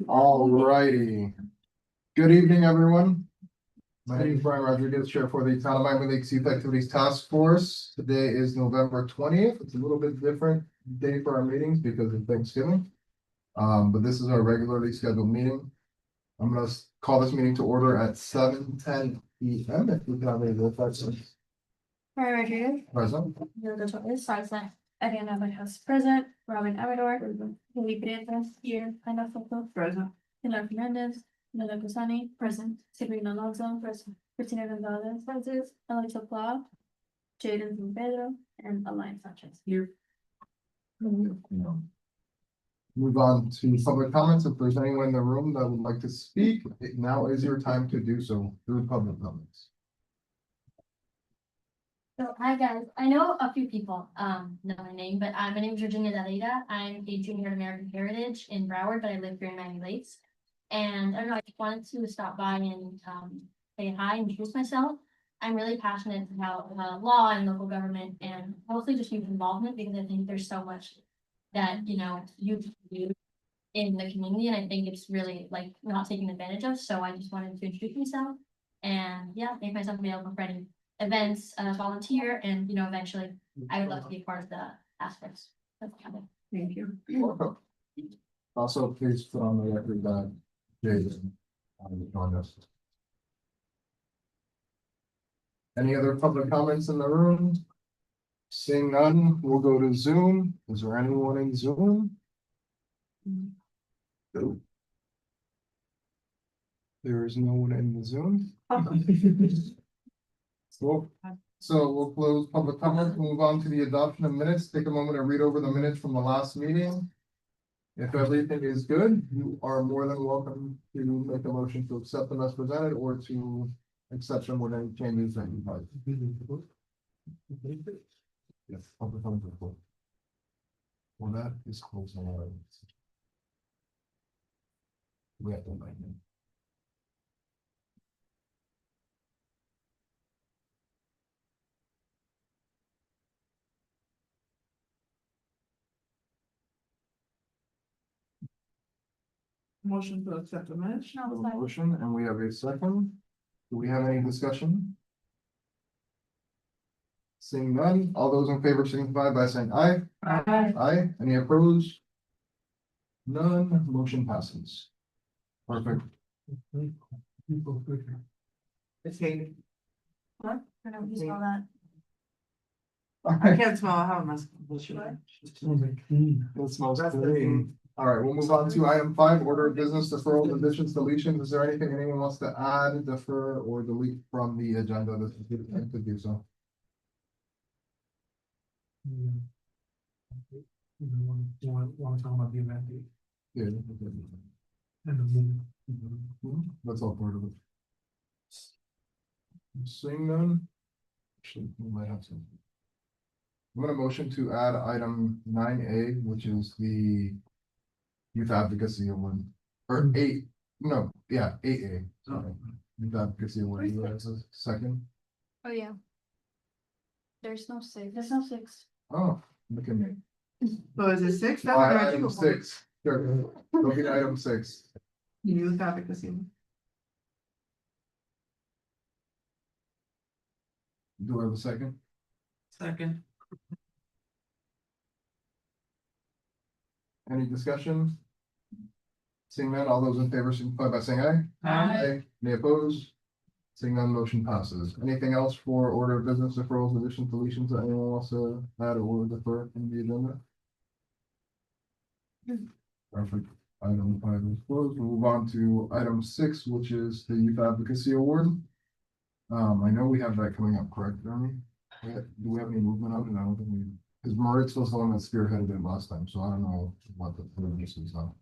All righty. Good evening, everyone. My name is Brian Rodriguez, Chair for the Town of Miami Lakes Youth Activities Task Force. Today is November 20th. It's a little bit different day for our meetings because of Thanksgiving. But this is our regularly scheduled meeting. I'm gonna call this meeting to order at 7:10 PM. If we can have any roll call, please. Brian Rodriguez, Present. Yoga Torres, present. Ariana Whitehouse, present. Robin Amador, Lily Prietas, here. Ana Soto, present. Pilar Fernandez, Nela Gusani, present. Sabrina Alonso, present. Christina Gonzalez, Francis, Alexa Pla, Jaden San Pedro, and Alliance Sanchez, here. Move on to public comments. If there's anyone in the room that would like to speak, now is your time to do so through public comments. So, hi guys, I know a few people know my name, but my name is Virginia Dalida. I'm a junior at American Heritage in Broward, but I live here in Miami Lakes. And I don't know, I just wanted to stop by and say hi and introduce myself. I'm really passionate about law and local government and mostly just youth involvement because I think there's so much that, you know, youth can do in the community, and I think it's really like not taken advantage of. So I just wanted to introduce myself and make myself available for any events, volunteer, and you know, eventually I would love to be a part of the aspects. Thank you. Welcome. Also, please put on the record that Jason joined us. Any other public comments in the room? Seeing none, we'll go to Zoom. Is there anyone in Zoom? No. There is no one in the Zoom. So we'll close public comment, move on to the adoption of minutes, take a moment and read over the minutes from the last meeting. If everything is good, you are more than welcome to make a motion to accept them as presented or to accept them with any changes that you like. Yes, public comment report. Well, that is closed on our. We have to invite him. Motion to accept the minutes. We have a motion and we have a second. Do we have any discussion? Seeing none, all those in favor signify by saying aye. Aye. Aye, any opposed? None, motion passes. Perfect. It's Hayden. What? I don't know if you saw that. I can't smell how it must. It smells clean. All right, we'll move on to item 5, order of business, deferrals, additions, deletions. Is there anything anyone wants to add, defer, or delete from the agenda? This is the time to do so. Want to talk about the event Yeah. and the movie. That's all part of it. Seeing none. Actually, we might have some. I'm gonna motion to add item 9A, which is the youth advocacy award, or 8, no, yeah, 8A, sorry. Youth advocacy award, you guys a second? Oh, yeah. There's no 6. There's no 6. Oh, look at me. So is it 6? That's what I Item think. 6, sure, look at item 6. Youth advocacy. Do I have a second? Second. Any discussion? Seeing none, all those in favor signify by saying aye. Aye. Any opposed? Seeing none, motion passes. Anything else for order of business, deferrals, additions, deletions that anyone wants to add or defer in the agenda? Perfect. Item 5 is closed. We'll move on to item 6, which is the youth advocacy award. I know we have that coming up, correct, Jeremy? Do we have any movement on it? I don't think we, because Moritz was the one that spearheaded it last time, so I don't know what the purpose is now.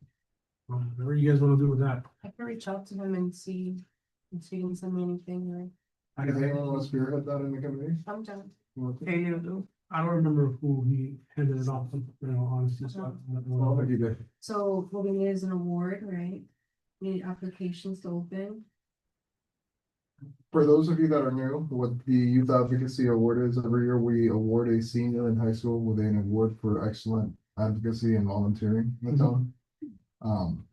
Whatever you guys want to do with that. I can reach out to him and see if he can send me anything, right? Does anyone want to spearhead that in the committee? I'm done. You want to? Okay, you do. I don't remember who he handed it off, you know, honestly, so I don't Well, know. you did. So voting is an award, right? We need applications to open. For those of you that are new, what the Youth Advocacy Award is, every year we award a senior in high school with an award for excellent advocacy and volunteering in the town.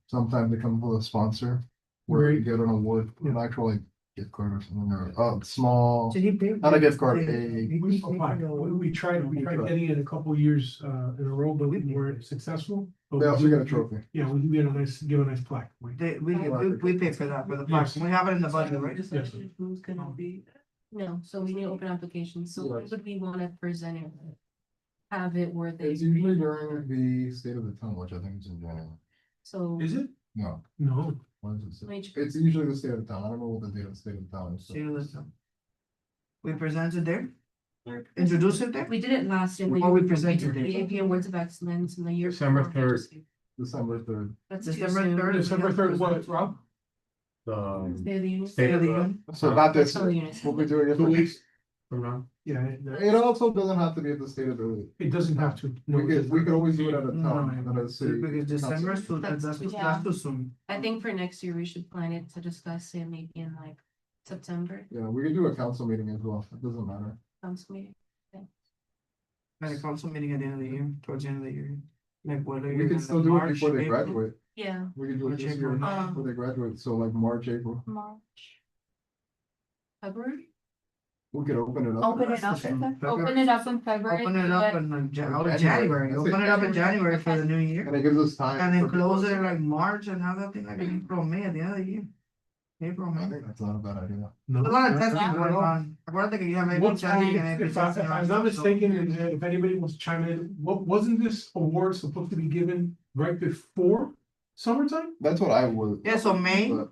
Sometimes they come with a sponsor. Where you Right. get an award, an actual like gift card or something, or small, Did he pay? not a gift card, We tried getting it a couple of years in a row, but we weren't successful. But they we also do- get a trophy. Yeah, we get give a nice plaque. We pay for that, for the park, we have it in the budget, right? Yes. Who's gonna be? No, so we need to open applications, so when Yes. would we wanna present it? Have it where they, It's usually during the state of the town, which I think is in January. so. Is it? No, No. when is it? Wait. It's usually the state of the town. I don't know what the date of the state of the town is. so- We presented there? Introduce it there? We did it last year. Or we presented it. The AP Awards of Excellence in the year. December before. 3rd. December 3rd. That's too December soon. 3rd. December 3rd, what, Rob? State of the Union. State of the Union. So not this, State of the Union. we'll be doing it. 2 weeks from now. Yeah, It also doesn't have to be at the state of the, it doesn't have to. No, we could always do it at a No, town, at a city. Because December, council. so that's Yeah. too soon. I think for next year, we should plan it to discuss it maybe in like September, Yeah, we could do a council meeting as well. It doesn't matter. council meeting. At a council meeting at the end of the year, towards the end of the year. Like whether We you're could in still do it March, before they April. graduate. Yeah, We could do it March, this year April. before they graduate, so like March, April. March. February. We could open it up. Open it up, open it up in February. Open it up in like January. January, That's open it. it up in January for the new year. And it gives us time. And then for close people- it like March and have that thing like in April, May at the end of the year. April, I May. think that's not a bad idea. No. A lot of testing Yeah. going on. Acuérdate que ya me What, testing and if I'm not mistaken, and if anybody wants to chime in, wasn't this award supposed to be given right before summertime? That's what I would. Yeah, so May. but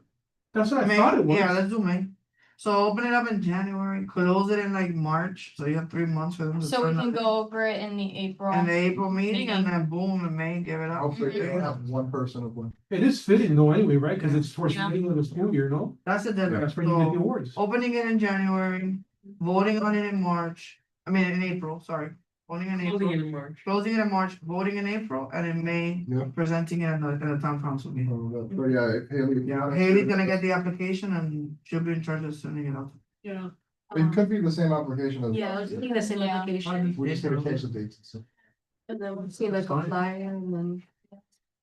That's what I May, thought it was. yeah, let's do May. So open it up in January, close it in like March, so you have 3 months for them to. So we turn can up go over it in the April. In the April meeting and then boom, in May, give it up. Hopefully they don't have one person of one. It is fitting though anyway, right? Cause it's towards the Yeah. beginning of the school year, no? That's the deadline. That's when you get the So awards. opening it in January, voting on it in March, I mean, in April, sorry. Voting in April, closing it in March, voting in April, and in May, Yeah. presenting it at the town council meeting. But yeah, if Haley. if you Yeah, wanna- Haley's gonna get the application and she'll be in charge of sending it out. Yeah. It could be the same application as. Yeah, I was thinking the same Yeah. application, We just gotta change the dates. and stuff. and then we'll see like a flyer and then.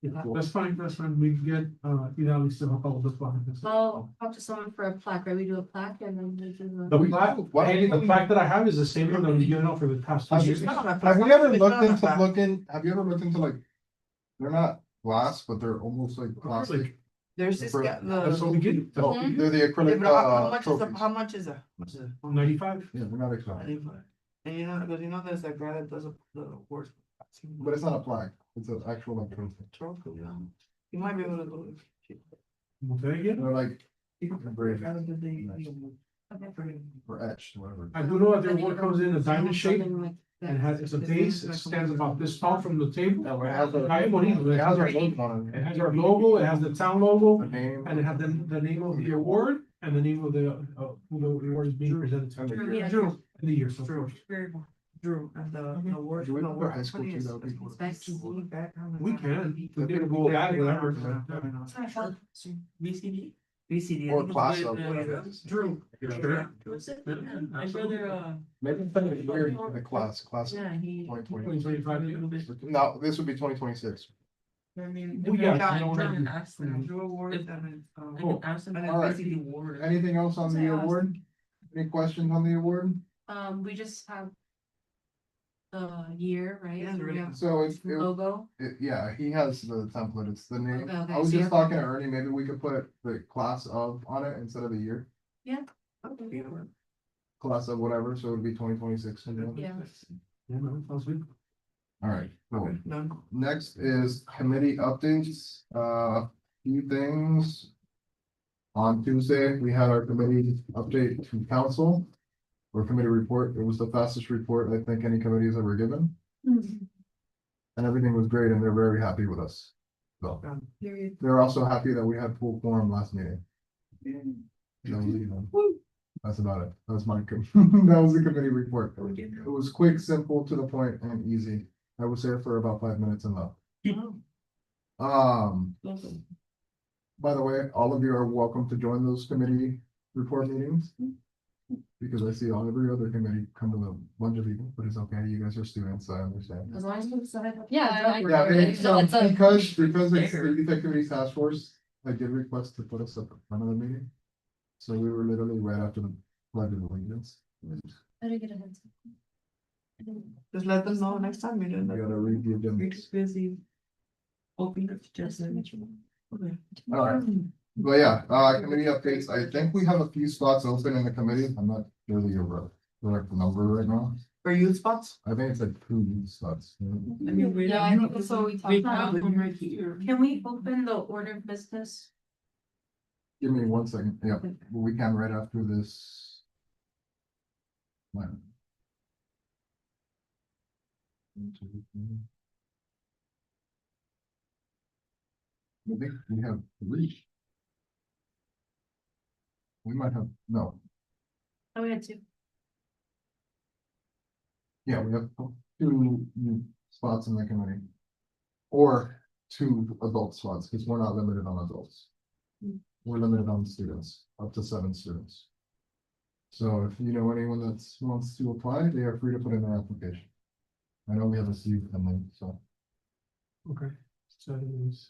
Yeah, that's fine, we can get, Idali to help out with the plaque. I'll talk to someone for a plaque, right? We do a plaque and then we do. The a- plaque, the plaque that I have is the same one that we've given out for the past 2 Have you years. have you ever looked into have you ever looked into like, they're not glass, but they're almost like plastic. There's this guy, That's what we get. Oh, they're the Yeah, acrylic, but how much is trophies. how much is that? Much is it? 95. Yeah, they're not expensive, And because there's that guy that does the awards. but it's not a plaque, it's an actual like trophy. Trophy, yeah. You might be able to do it. Okay, again. They're like engraved Rather than or etched, whatever. I do know that the award comes in a diamond shape Something like that. and has, it's a base, it stands about this tall from the table. Yeah, it has Ay, bonito, It has our It logo on it. has our logo, it has the town logo, The name. and it has the name of the award and the name of the, who the award is being presented And to. the- Yeah. Drew, In the year, so. Drew, Drew, and the award. Do we the go to award high school company too? is- That would be cool. is back to the background. We can. We can We'll go add whatever. VCD. VCD. Or class of. Drew. Sure. Maybe something weird in the class of Yeah, he. 2020. 2025. No, this would be 2026. I mean. Oh, yeah, Yeah, I don't Drew, know. Drew award and then, Cool. and then All right. VCD award. Anything else on the award? Any questions on the award? We just have. The year, right? Yeah, So we really. have So it's, Logo, yeah, he has the template, it's the name. Okay, okay, I was so you just have- talking to Ernie, maybe we could put the class of on it instead of the year, class of whatever, so it would be 2026. yeah. Yeah, no, sounds good. All right, cool. Okay, done. Next is committee updates, few things. On Tuesday, we had our committee update to council. Or committee report, it was the fastest report I think any committee has ever given, Mhm. and everything was great, and they're very happy with us. So, Period. they're also happy that we had full quorum last meeting. That's about it, that was my, that was the committee report. It was quick, simple, to the point, and easy. I was there for about 5 minutes and left. By the way, all of you are welcome to join those committee report meetings. Because I see on every other committee come with a bunch of people, but it's okay, you guys are students, I understand. As long as it's. Yeah, Yeah, and so it's a- because it's the youth activities task force, I did request to put us up front of the meeting. So we were literally right after the pledge of allegiance. Better get a heads up. Just let them know next time you do We that. gotta read the agenda. Busy. Open it just. Okay. Alright, but yeah, committee updates, I think we have a few spots open in the committee, I'm not really a correct number right now. For youth spots? I think it's like 2 spots. I mean, we. Yeah, I think that's what we talked about. have them right here. Can we open the order of business? Give me 1 second, yeah, we can right after this. One. 1, 2, 3. I think we have 3. We might have, no, Oh, we had two. yeah, we have 2 new spots in the committee. Or 2 adult spots, because we're not limited on adults. We're limited on students, up to 7 students. So if you know anyone that wants to apply, they are free to put in their application. I know we have a few coming, so. Okay, so it is.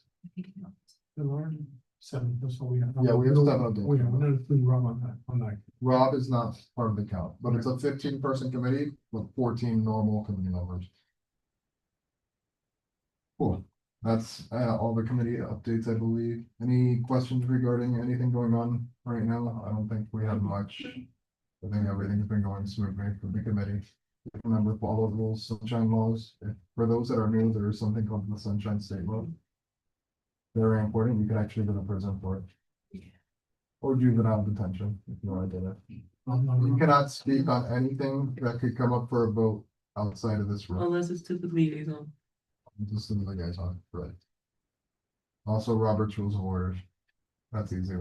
The Lord, 7, that's all we have. Yeah, we have 7 adults. We have another 3 Rob on that. Rob is not part of the count, but it's a 15-person committee with 14 normal committee members. Cool, that's all the committee updates, I believe. Any questions regarding anything going on right now? I don't think we have much. I think everything's been going smoothly for the committee. Remember, follow the rules, sunshine laws. For those that are new, there is something called the Sunshine State Law. Very important, you could actually go to prison for it. Or juvenile detention, if you already did it. You cannot speak on anything that could come up for a vote outside of this room. Unless it's to the liaison. Just some of the guys on, right? Also, Robert's Rules of Orders. That's easy.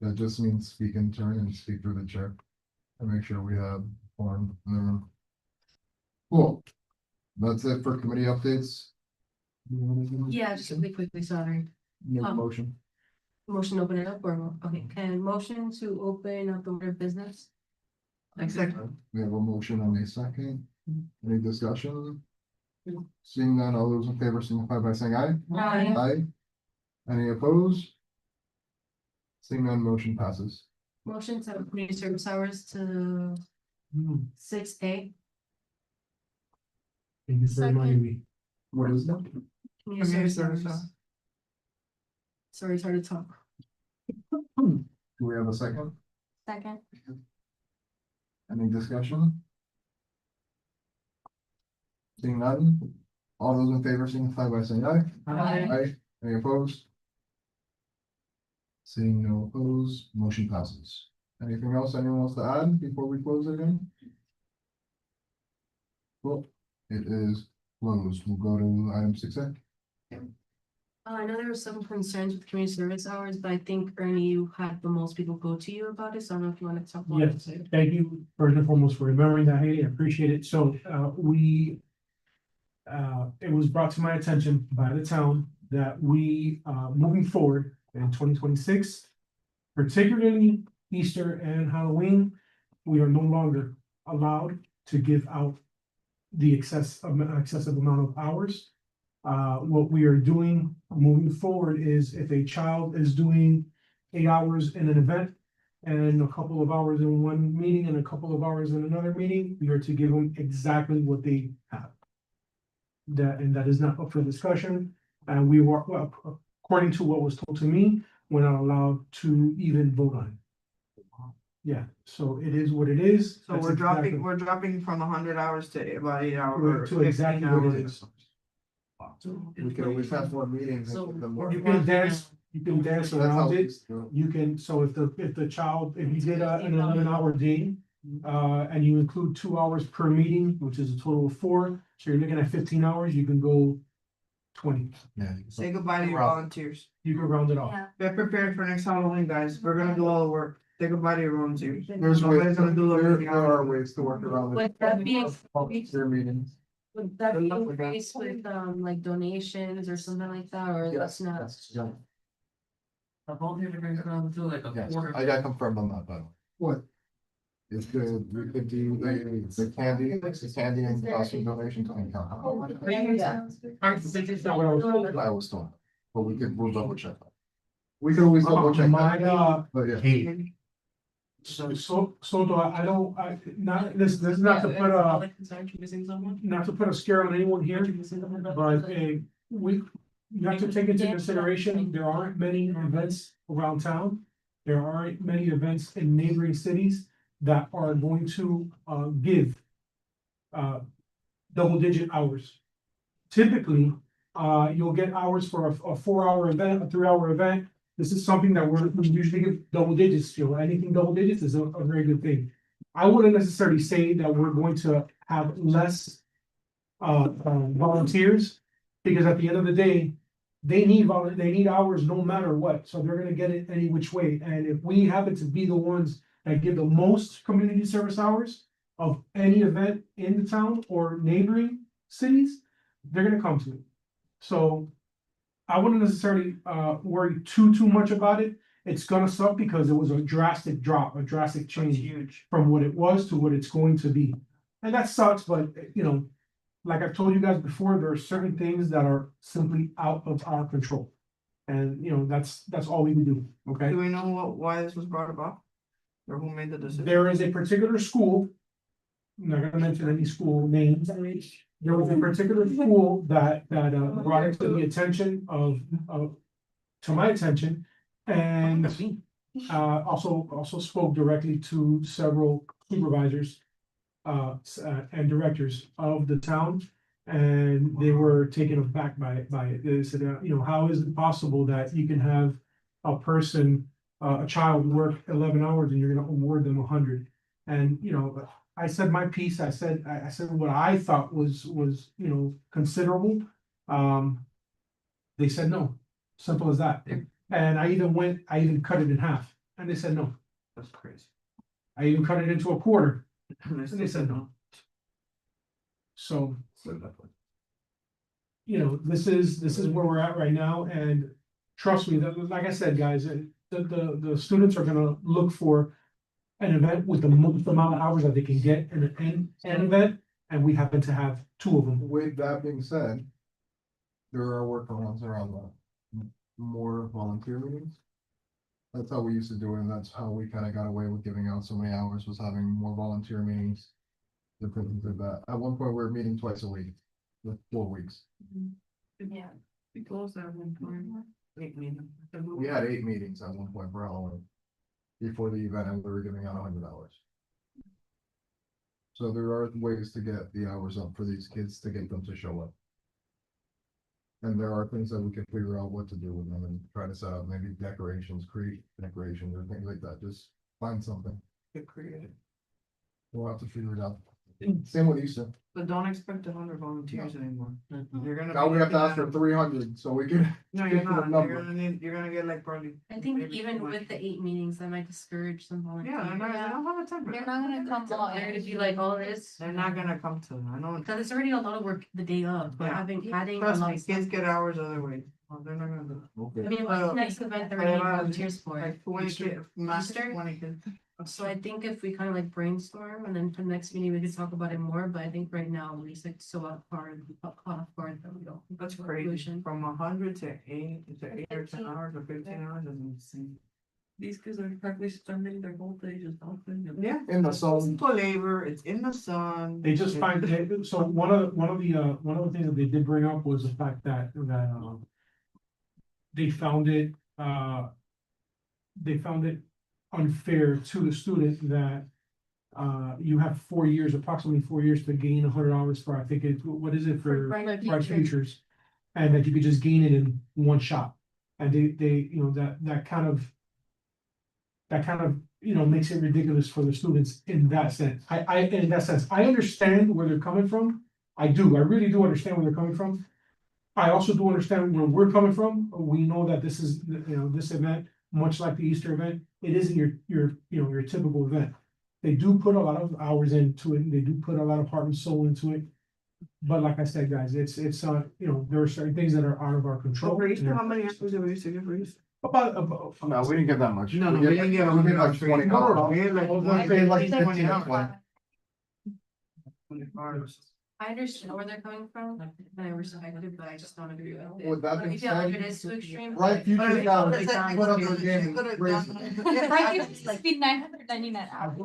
That just means speak in turn and speak through the chair. And make sure we have form in the room. Cool. That's it for committee updates. Yeah, just really quickly, sorry. Make a motion. Motion to open it up or, okay, can motion to open up the order of business? Exactly. We have a motion and a second. Any discussion? Seeing none, all those in favor signify by saying aye. Aye. Aye. Any opposed? Seeing none, motion passes. Motion to community service hours to 6A. Thank you for reminding me. What is that? Community service hours. Sorry, it's hard to talk. Do we have a second? Second. Any discussion? Seeing none, all those in favor signify by saying aye. Aye. Any opposed? Seeing no opposed, motion passes. Anything else anyone wants to add before we close it again? Well, it is closed. We'll go to item 6A. I know there were some concerns with community service hours, but I think Ernie, you had the most people go to you about it, so I don't know if you want to talk about it. Yes, thank you first and foremost for remembering that, Haley, I appreciate it. So, it was brought to my attention by the town that we, moving forward in 2026, particularly Easter and Halloween, we are no longer allowed to give out the excessive amount of hours. What we are doing moving forward is if a child is doing 8 hours in an event and a couple of hours in one meeting and a couple of hours in another meeting, we are to give them exactly what they have. That is not up for discussion, and we were, well, according to what was told to me, we're not allowed to even vote on it. Yeah, so it is what it is. So That's we're exactly- dropping from 100 hours to about 8 hours. To exactly what it is. We can always have more meetings. and So, keep them more- You can dance So that's how around we it. used to do it. You can, so if the child, if you did an 11-hour day, and you include 2 hours per meeting, which is a total of 4, so you're looking at 15 hours, you can go 20. Yeah. Say goodbye to your volunteers. You can round it off. Yeah. Get prepared for next Halloween, guys. We're gonna do all the work. Say goodbye to your volunteers. There's Nobody's ways, gonna do there are ways to work around it. Would that be, Their meetings. would that be increased with, like donations or something like that, or that's not? Yeah. A volunteer brings around to like a Yes, quarter. I got confirmed on that, but. What? It's good, we could do the candy and costume donation to the account. I was told, but we'll double check. We can always double check. My, But yeah. so do I don't, this is not to put not to put a scare on anyone here, but you have to take into consideration, there aren't many events around town. There aren't many events in neighboring cities that are going to, give, double-digit hours. Typically, you'll get hours for a 4-hour event, a 3-hour event. This is something that we usually give double digits, anything double digits is a very good thing. I wouldn't necessarily say that we're going to have less volunteers, because at the end of the day, they need hours no matter what, so they're gonna get it any which way. And if we happen to be the ones that give the most community service hours of any event in the town or neighboring cities, they're gonna come to it. So I wouldn't necessarily worry too much about it. It's gonna suck because it was a drastic drop, a drastic change Huge. from what it was to what it's going to be. And that sucks, but like I've told you guys before, there are certain things that are simply out of our control. And that's all we can do, okay? Do we know why this was brought about? Or who made the decision? There is a particular school, I'm not gonna mention any school names. There was a particular school that brought it to the attention to my attention. And also spoke directly to several supervisors and directors of the town. And they were taken aback by it. They said, how is it possible that you can have a person, a child work 11 hours and you're gonna award them 100? And, I said my piece, I said what I thought was considerable. They said no, simple as that. And I even cut it in half, and they said no. That's crazy. I even cut it into a quarter, and they said no. So, this is where we're at right now, and trust me, like I said, guys, the students are gonna look for an event with the most amount of hours that they can get in an event, and we happen to have 2 of them. With that being said, there are workarounds around that. More volunteer meetings. That's how we used to do it, and that's how we kind of got away with giving out so many hours, was having more volunteer meetings. Different things like that. At one point, we were meeting twice a week, with 4 weeks. Yeah. We closed that one point. 8 meetings. We had 8 meetings at one point for Halloween. Before the event, and we were giving out $100. So there are ways to get the hours up for these kids to get them to show up. And there are things that we can figure out what to do with them and try to set up maybe decorations, create decorations or things like that. Just find something. Get creative. We'll have to figure it out. Same with Easter. But don't expect 100 volunteers anymore. You're gonna. Now be we have to looking ask for at- 300, so we can. No, you're get to the not. number. You're gonna get like probably. I think maybe even 20. with the 8 meetings, that might discourage some volunteers. Yeah, I don't have a time for They're that. not gonna come all. They're gonna be like, all this. They're not gonna come to, I know. Cause it's already a lot of work the day of, but Yeah. adding a Trust lot me, of stuff. kids get hours other ways. Well, they're not gonna do. Okay. I mean, what's the next event that we're But, gonna need volunteers for? Like 20 Easter? kids, max Easter? 20 kids. So I think if we kind of like brainstorm and then for the next meeting, we could talk about it more, but I think right now, we're just like so off guard that we don't. That's crazy. From 100 to 8 or 10 hours or 15 hours is insane. These kids are practically spending their whole day just helping. Yeah. In the sun. Simple labor, it's in the sun. They just find, so one of the things that they did bring up was the fact that they found it unfair to the student that you have 4 years, approximately 4 years to gain 100 hours for, I think what is it for Bright Bright Future. Futures? And that you could just gain it in one shot. And they that kind of makes it ridiculous for the students in that sense. In that sense, I understand where they're coming from. I really do understand where they're coming from. I also do understand where we're coming from. We know that this is, this event, much like the Easter event, it isn't your typical event. They do put a lot of hours into it, and they do put a lot of heart and soul into it. But like I said, guys, it's, you know, there are certain things that are out of our So control. for Easter, how many apples did we used to give for Easter? About. No, we didn't get that much. No, we didn't get we get like 20 hours. We had like, We get like 20 15 hours. 20. 20 hours. I understand where they're coming from, and I respect it, but I just don't agree with it. With that Like, being if you feel like said, it is too extreme. right like- future But scholars, it's like- put up their it's game, like- raise it. Right, it's like be 999 hours.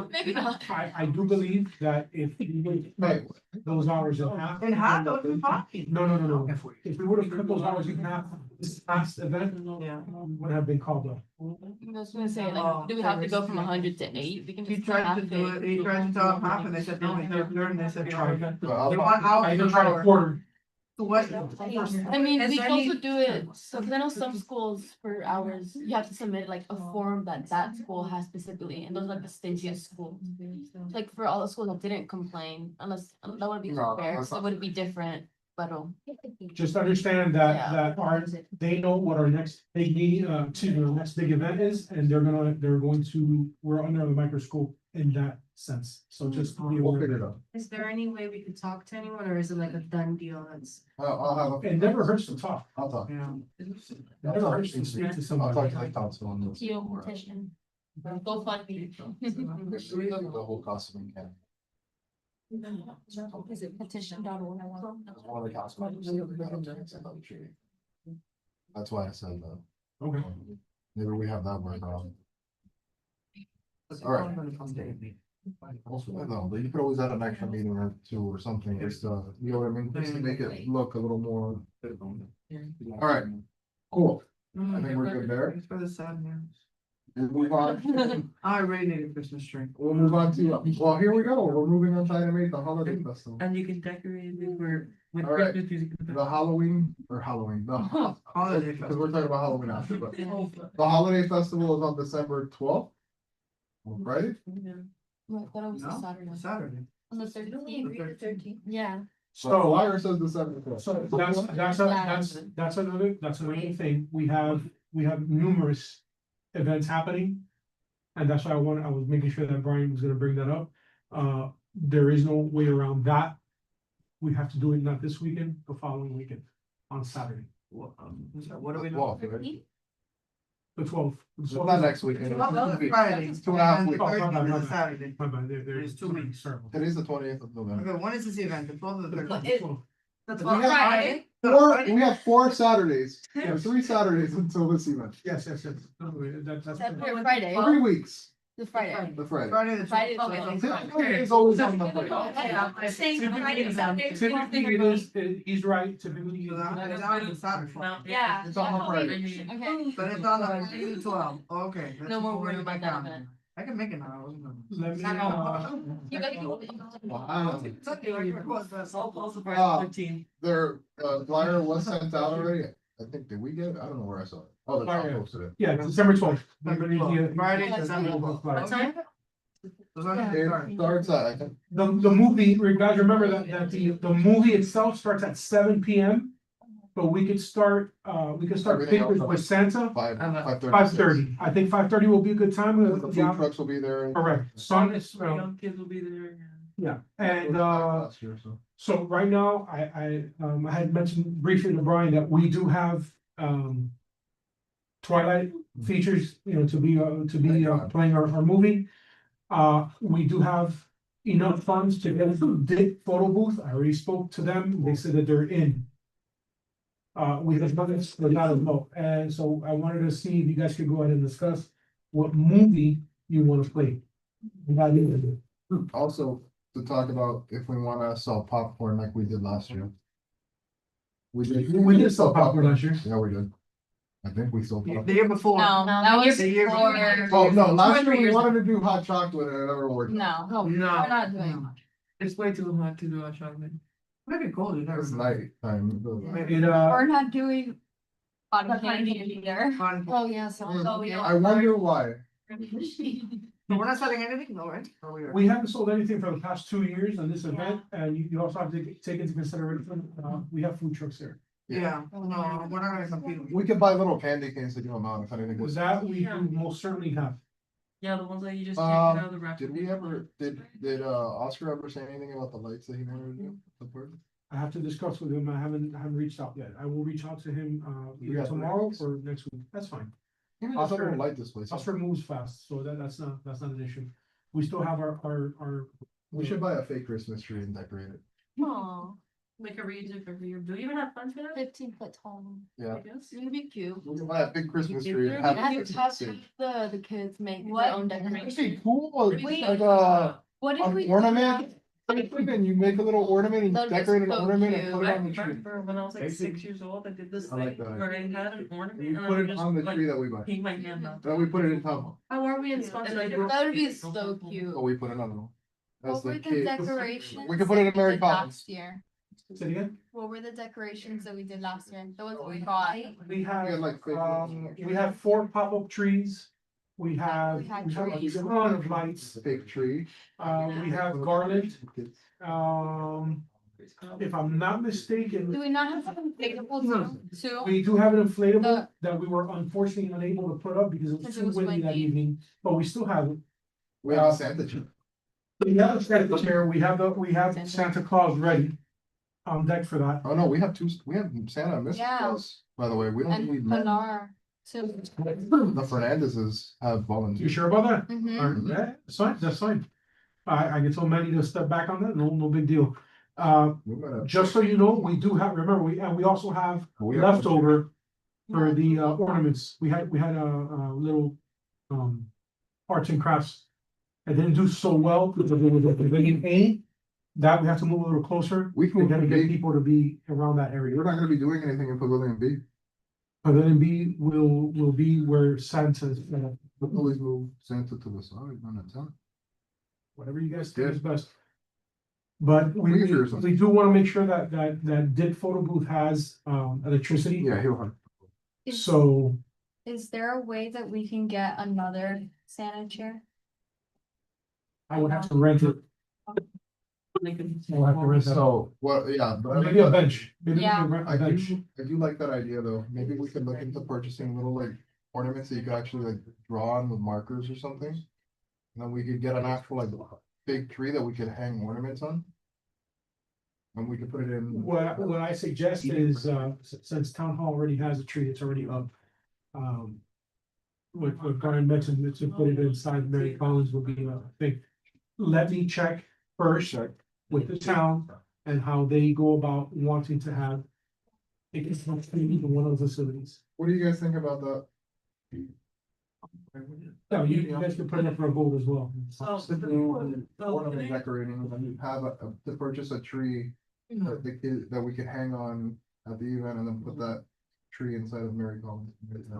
Maybe not. I do believe that if we would cut those hours in half. In half, what are you talking? No. If we would have cut those hours in half, this past event Yeah. would have been called up. I was gonna say, Oh, like, do we have to go from 100 to 8? We can He just. tried half to do it, he tried to tell them half and they said, no, you're third, and they said, Try. no. But I'll- They want hours I per even tried a hour. quarter. So what? I mean, Is we there can also any- do it, so, cause I know some schools for hours, you have to submit like a form that school has specifically, and those are like the stingiest schools. Like for all the schools that didn't complain, unless, that would be No, fair, that's so not- would it be different, but. Just understand that, Yeah. that they know what our next big meeting, our next big event is, and they're going to, we're under the microscope in that sense. So just be We'll aware. figure it out. Is there any way we could talk to anyone, or is it like a done deal that's? I'll have a. It never hurts to talk. I'll talk. Yeah. It never hurts to speak to I'll talk somebody. to the council on this. You petition. Go fund me. The whole cost of it, can. Is it petition.org? One of the council members. That's why I said that. Okay. Maybe we have that worked out. All right. Also, no, but you could always add an extra meeting or two or something, just, you know what I mean, just to make it look a little more. All right, cool. I think we're good there. It's for the sad news. We'll move on. I really need a Christmas tree. We'll move on to, well, here we go. We're moving on to item 8, the holiday festival. And you can decorate it with All right. Christmas music. The Halloween, the, Holiday because festival. we're talking about Halloween after, but the holiday festival is on December 12th. Right? I thought it was a No, Saturday. Saturday. On the 13th. Yeah. So flyer says December 12th. So that's another thing. We have numerous events happening. And that's why I was making sure that Brian was gonna bring that up. There is no way around that. We have to do it not this weekend, the following weekend, on Saturday, What are we Well, doing? right? the 12th. So not next weekend. Friday. It's 2.5 And weeks. the 13th Oh, is a Saturday. My bad, There's 2 weeks. Sorry. Today's the 20th of November. Okay, when is this event? The 12th or the 13th? That's We have- Friday. We have 4 Saturdays, or 3 Saturdays until this event. Yes. No, that's. That's Friday, 3 weeks, the Friday. the Friday. Friday the Friday, 12th. okay. Typically, it's always on the Friday. Typically it is, he's right, typically. So that is on the Saturday. Yeah. It's on the Friday. Okay. But it's on the Friday the 12th. Okay. that's No more before worry you about make that out. event. I can make it now. I wasn't gonna. Let me, You gotta go. Wow. It's okay, I can request that. Also Ah. Friday 13. Their flyer was sent out already. I think, did we get it? I don't know where I saw it. Oh, the top Flyer. posted it. yeah, December 12th. Friday, December 12th. What time? As long as It it's starting. starts at, I think, The movie, guys, remember that the movie itself starts at 7 PM. But we could start Everything pictures else. with Santa, 5:30. 5:30. I think 5:30 will be a good time. The food trucks will be there. Correct, sun is, Young kids will be there. yeah, and Last year, so. so right now, I had mentioned briefly to Brian that we do have, Twilight features, you know, to be playing our movie. We do have enough funds to get a big photo booth. I already spoke to them. They said that they're in. We have nothing, but not as low. And so I wanted to see if you guys could go ahead and discuss what movie you want to play. Not even- Also, to talk about if we wanna sell popcorn like we did last year. We did sell popcorn last year. Yeah, we did. I think we sold The popcorn. year before. No, that was The year before. Oh, no, last year we years wanted to do hot chocolate and it never worked. No, No, we're not doing. it's way too hot to do a chocolate. Maybe cold, you never It's know. night time. It, We're not doing cotton candy either. Fun. Oh, yeah, so. Oh, yeah. I wonder why. So we're not selling anything, no, right? Or we are? we haven't sold anything for the past 2 years on this event, and you also have to take into consideration, we have food trucks there. Yeah, no, we're not gonna compete. with you. We could buy little candy canes to give them out if anything Because was. that we do most certainly have. Yeah, the ones that you just can't get out of the wrap. Did we ever, did Oscar ever say anything about the lights that he wanted to do? The park? I have to discuss with him. I haven't reached out yet. I will reach out to him, Yeah, either tomorrow right. or next week. That's fine. Oscar don't like this place. Oscar moves fast, so that's not an issue. We still have our. We should buy a fake Christmas tree and decorate it. Aw, Like a region for you. Do you even have funds for that? 15-foot tall. Yeah. I guess. It'd be cute. We can buy a big Christmas tree and I have. have it to task big. the kids make What? their own That'd be decoration. cool, Wait. like What if an we? do ornament. And you make a little ornament and That'd be decorate an so ornament and cute. put it I on the tree. remember when I was like Basically- 6 years old, I did this I like thing that where I had an ornament. We and I put would it just, on the like, tree that we buy. paint my hand on. Then we put it in top. How are we in And sponsorship? I That would be did- so cute. Oh, we put another one. That's What were the the cake. decorations? We could put it in that we Mary did Collins. Last year, Say it again? what were the decorations that we did last year? The ones that we got. We have, Yeah, like fake ones. we have 4 pop-up trees. We have, We had we have a trees. ton of lights. Fake tree. We have garland. If I'm not Do mistaken, we not have some inflatable too? we do have an inflatable The- that we were unfortunately unable to put up because it was Because too it was windy that windy. evening, but we still have it. We have a Santa tree. We have a Santa chair, we have Santa Claus ready. On deck for that. Oh, no, we have Santa and Mrs. Yeah. Claus, by the way, we don't And need men. Pilar too. The Fernandezes have You volunteered. sure about that? Mhm. Alright, yeah, that's fine, that's fine. I can tell Manny to step back on that, no big deal. We might have- Just so you know, we do have, remember, we also have we have- leftover for the ornaments. We had a little arts and crafts. It didn't do so well because it was a pavilion A. That we have to move a little closer. We can We move gotta to get B. people to be around that We're area. not gonna be doing anything in Pavilion B. Pavilion B will be where Santa's, We'll always move Santa to the side, on the top. whatever you guys think is best. But we Leisure or something. do wanna make sure that DIP photo booth has electricity. Yeah, he'll have. Is, So is there a way that we can get another Santa chair? I would have to rent it. I'll have to rent that. So, well, yeah, but. Maybe a bench, maybe we Yeah. can rent I a bench. do like that idea though. Maybe we could look into purchasing little like ornaments that you could actually like draw on with markers or something. And then we could get an actual like big tree that we could hang ornaments on. And we could put it in. What I suggest is, since town hall already has a tree, it's already up. What Brian mentioned, to put it inside Mary Collins would be a thing. Let me check first with the town and how they go about wanting to have. It in one of the facilities. What do you guys think about that? No, you guys can put it up for a vote as well. Ornament decorating, and then have to purchase a tree that we could hang on at the event and then put that tree inside of Mary Collins.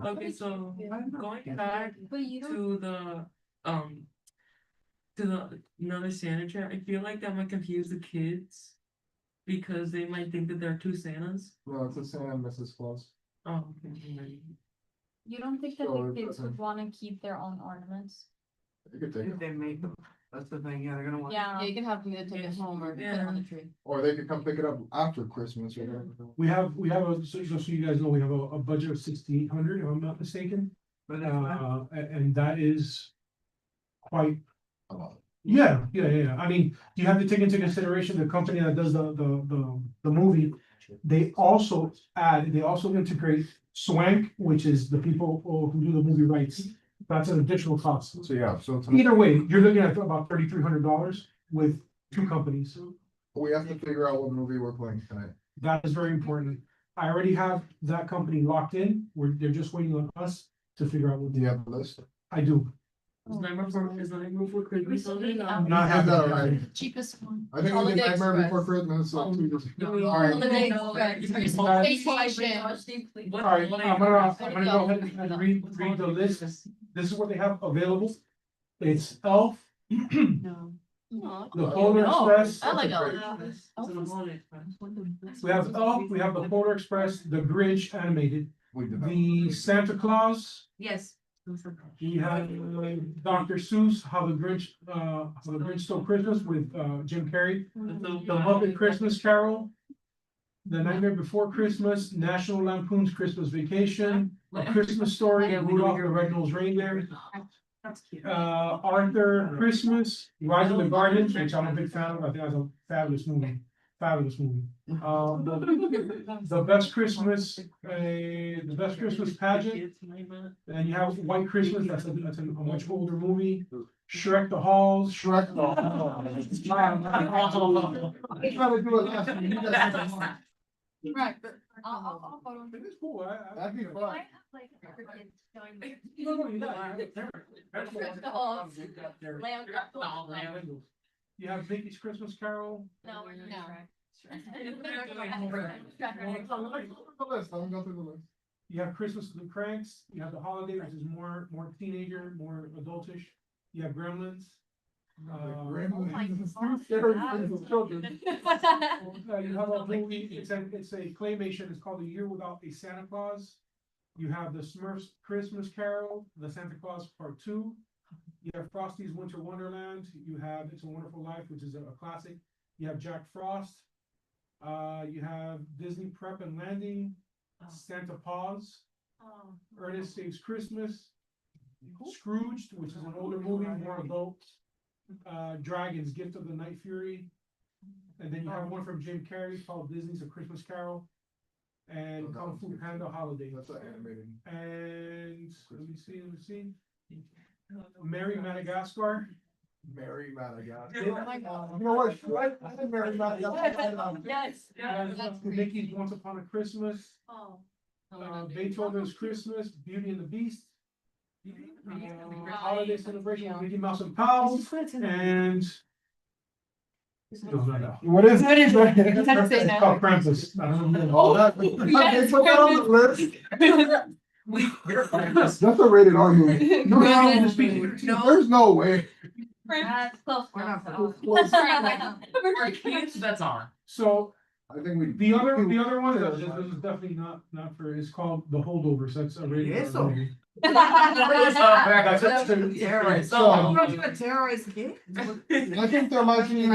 Okay, so going back But you don't. to the another Santa chair, I feel like that might confuse the kids. Because they might think that there are 2 Santas. No, it's a Santa and Mrs. Claus. Oh, okay. You don't think that So the it kids doesn't- would wanna keep their own ornaments? You could take If it, they make them, that's the thing, yeah, they're gonna want. Yeah, you can have them either take it home or put it on the tree. or they could come pick it up after Christmas or whatever. We have a, so just so you guys know, we have a budget of 6,800, if I'm not mistaken. But that's And that is quite, A lot. yeah. I mean, you have to take into consideration the company that does the movie. They also integrate Swank, which is the people who do the movie rights. That's an additional cost. So, yeah, so it's- Either way, you're looking at about $3,300 with 2 companies. we have to figure out what movie we're playing tonight. That is very important. I already have that company locked in, they're just waiting on us to figure out what Do you have the list? I do. Is Nightmare Before Christmas on it? Not have that having already. Cheapest one. I think we did Holiday Nightmare Express. Before Christmas, so. Oh, Alright. Holiday Express. Vacation. Alright, I'm gonna go ahead and read the list. This is what they have available. It's Elf, No. the Polar Express. I like Elf. We have Elf, we have the Polar Express, the Grinch animated, We did that. the Santa Claus. Yes. We have Dr. Seuss, How the Grinch Stole Christmas with Jim Carrey. The Muppet Christmas Carol. The Nightmare Before Christmas, National Lampoon's Christmas Vacation, A Christmas Story, Yeah, we Rudolph do. the Red-Nosed Reindeer. That's cute. Arthur Christmas, Rise of the Guardians, which I'm a big fan of. I think that's a fabulous movie. Fabulous movie. The best Christmas, the best Christmas pageant. Kids, my man. And you have White Christmas, that's a much older movie. Shrek the Halls. Shrek. He's trying to do it last time. You guys have to- Right, but I'll follow. It is cool, That'd be fun. I have like for kids going with. No, no, you're not. Shrek the Halls. Lamb Chop the Oh, Lamb. man. You have Mickey's Christmas Carol. No, we're doing No. Shrek. Let me go through the list. You have Christmas with the Cranks. You have the Holiday, which is more teenager, more adultish. You have Gremlins. Children. You have a movie, it's a claymation, it's called A Year Without a Santa Claus. You have the Smurfs Christmas Carol, the Santa Claus Part Two. You have Frosty's Winter Wonderland, you have It's a Wonderful Life, which is a classic. You have Jack Frost. You have Disney Prep and Landing, Santa Paws, Ernest Saves Christmas, Scrooged, which is an older movie, more adult. Dragons, Gift of the Night Fury. And then you have one from Jim Carrey called Disney's A Christmas Carol. And Kung Fu Panda Holiday. That's not animated. And let me see. Merry Madagascar. Mary Madagascar. Oh my God. You know what? Shrek, I think Mary Madagascar. Yes. Mickey's Once Upon a Christmas. Oh. Beethoven's Christmas, Beauty and the Beast. Holiday Celebration, with Mickey Mouse and Pals, and. No. What is it? It's called Krampus. I don't know. Oh, that, they put that on the list. That's a rated R movie. There's no way. Close. We're not Close. For kids, that's on. So I think we. the other one, this is definitely not for, it's called The Holdovers, that's a rated R Eso. movie. Terrorize. So- I'm not gonna terrorize kids. I think there might be a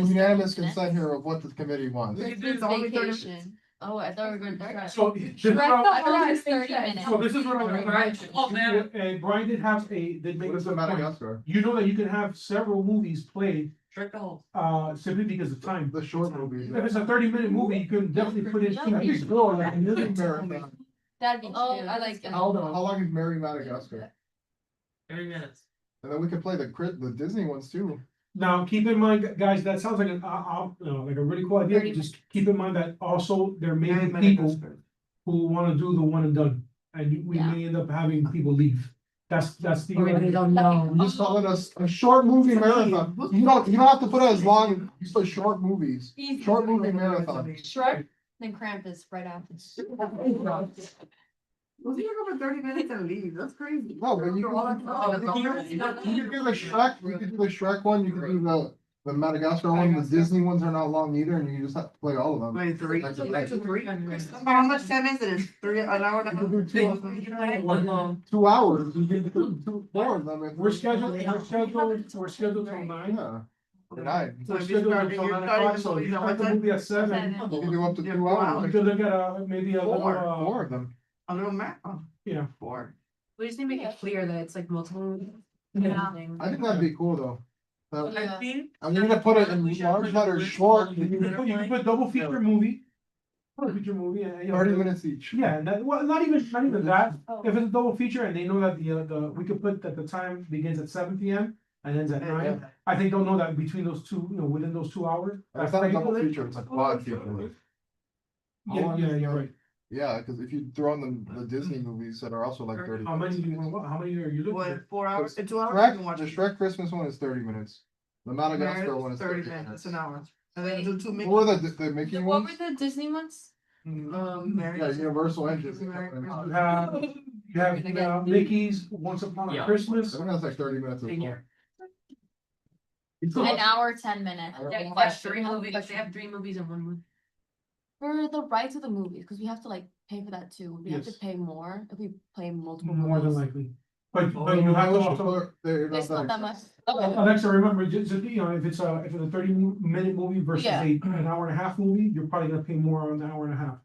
unanimous consent here of what the committee wants. It's only 30 minutes. Vacation. Oh, I thought we were going to. So. Shrek the Halls is 30 minutes. So this is what I'm. Right. Oh, man. And Brian did have did make What is a the good point. Madagascar? You know that you can have several movies played, Shrek the Halls. simply because of time. The short movie. If it's a 30-minute movie, you can definitely put in. I think go like a movie marathon. That'd be cute. Oh, I like it. How long is Mary Madagascar? 30 minutes. And then we can play the Disney ones too. Now, keep in mind, guys, that sounds like like a really cool idea. 30 Just keep in mind that also there may Mary be people Madagascar. who wanna do the one and done. And we may end up having people leave. That's the. don't know. I'm just calling us a short movie marathon. You don't have to put it as long, you put short movies. Easy. Short movie marathon. Shrek, then Krampus right after. Well, you go for 30 minutes and leave, that's crazy. No, but you can do the Shrek, you can do the Shrek one, you can do the Madagascar one, the Disney ones are not long either, and you just have to play all of them. Wait, three? That's Three? How much time is it? 3 an hour and a You can half? do 2 hours, you can do 4 of them. We're scheduled till 9. Yeah. Or 9. So We're if you scheduled start, until you're 9 starting o'clock, the so movie if you at start what the time? movie at 7. You can do up to 2 hours. We could look at maybe a little, 4 of them. A little marathon. Yeah. 4. We just need to make it clear that it's like multiple. Yeah. I think that'd be cool though. So, I think. I'm gonna put it in We should large put letters, the short, list You on can put double feature movie. Double feature movie, and, you know, 30 minutes each. Yeah, and that, well, not even that, if it's a double feature and they know that we could put that the time begins at 7 PM and ends at 9. I think they'll know that between those two, within those 2 hours. It's not a double feature, it's a quad feature. Yeah, you're right. Yeah, cause if you throw in the Disney movies that are also like 30. How many do you want, how many are you looking What, at? 4 hours? In 2 hours? you can Shrek, watch the it. Shrek Christmas one is 30 minutes. The Madagascar one is 30 30 minutes, minutes. an hour. And then do 2 minutes. What were the Mickey What ones? were the Disney ones? Yeah, Universal and Disney. I You have Mickey's Once Upon a Yeah. Christmas. think that's like 30 minutes. as well. An hour, 10 minutes. They have Question. 3 movies, they have 3 movies in 1 movie. For the rights of the movies, because we have to like pay for that too. We have to Yes. pay more if we play multiple More than movies. likely. But you have to also, It's not that much. Alexa, remember, just, if it's a 30-minute movie versus Yeah. an hour and a half movie, you're probably gonna pay more on the hour and a half.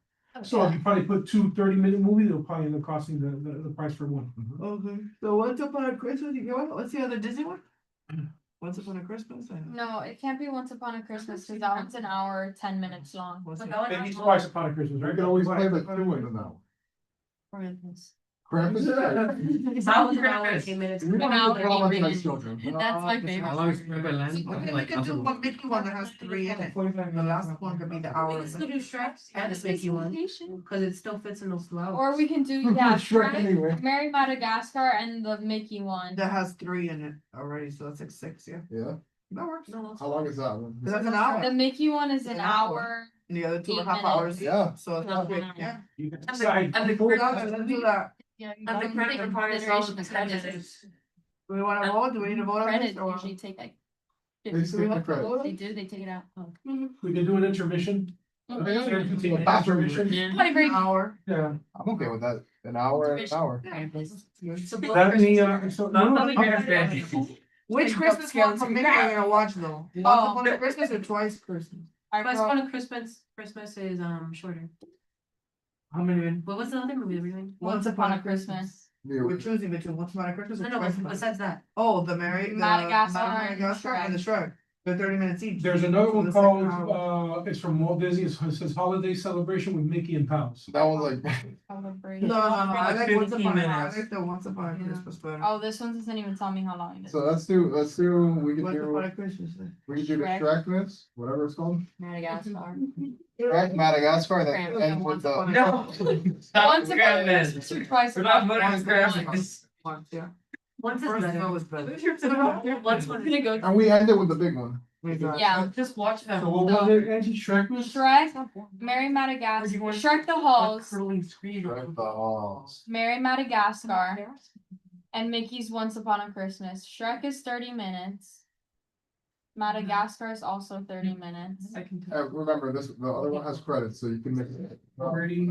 So if you probably put 2 30-minute movies, it'll probably end up costing the price for one. Okay, so Once Upon a Christmas, you go, what's the other Disney one? Once Upon a Christmas? No, it can't be Once Upon a Christmas, cause that one's an hour, 10 minutes long. What's But it? that one Maybe has Twice Upon a Christmas, I right? can always play the two in now. Krampus? That was an hour, 10 minutes. We want hour, to traumatized minutes. children. That's my favorite. Okay, we could do one Mickey one that has 3 in it. The last one could be the hour. We can still do Shrek and the Mickey one, cause it still fits in those 2 hours. Or we can do, We yeah, can Shrek Shrek, anyway. Mary Madagascar and the Mickey one. That has 3 in it already, so that's like 6, yeah. Yeah, That works. how long is that one? That's an hour. The Mickey one is an An hour. hour. And the other 2.5 8 hours. Yeah. So it's not big, yeah. You can And the- decide. and the Okay, Christmas let's do that. Yeah. And the credit part is all the credits. Do we wanna vote? Do we need to vote on Credits this or? usually take like. They 50. stick the credit. They do, they take it out. We can do an intermission. Mhm. Intermission. What a great- An hour. Yeah. I'm okay with that. An hour, an hour. That the, so. Not no, only no, Christmas. Which Christmas one from Mickey are you gonna watch though? Once Oh. Upon a Christmas or Twice Christmas? I Twice wrote- Upon a Christmas is shorter. How many? What was the other movie that we were doing? Once Upon a Christmas. We're choosing between Once Upon a Christmas No, or no, Twice Christmas. besides that. Oh, the Madagascar and Madagascar and the Shrek. They're 30 minutes each. There's another So one the second called, hour. it's from Walt Disney, it says Holiday Celebration with Mickey and Pals. That one's like, No, I like Once 15 Upon a, I minutes. like the Once Upon a Christmas better. Oh, this one doesn't even tell me how long it is. so let's do, we can Once Upon do, a Christmas. we can do the Shrek. Shrekness, whatever it's called. Madagascar. Shrek, Madagascar, then Krampus. end with the. No. Once Upon a Christmas or Twice We're not Upon a voting on Christmas. Christmas. Once, yeah. Once is First better. one was better. Once I'm gonna go. And we end it with the big one. We got- Yeah. Just watch them. So what was it, Angie, Shrek was? Shrek, Mary Madagascar, Shrek the Halls, Curling screen. Shrek the Halls. Mary Madagascar, and Mickey's Once Upon a Christmas. Shrek is 30 minutes. Madagascar is also 30 minutes. I can tell. Remember, this, the other one has credits, so you can make it. 30.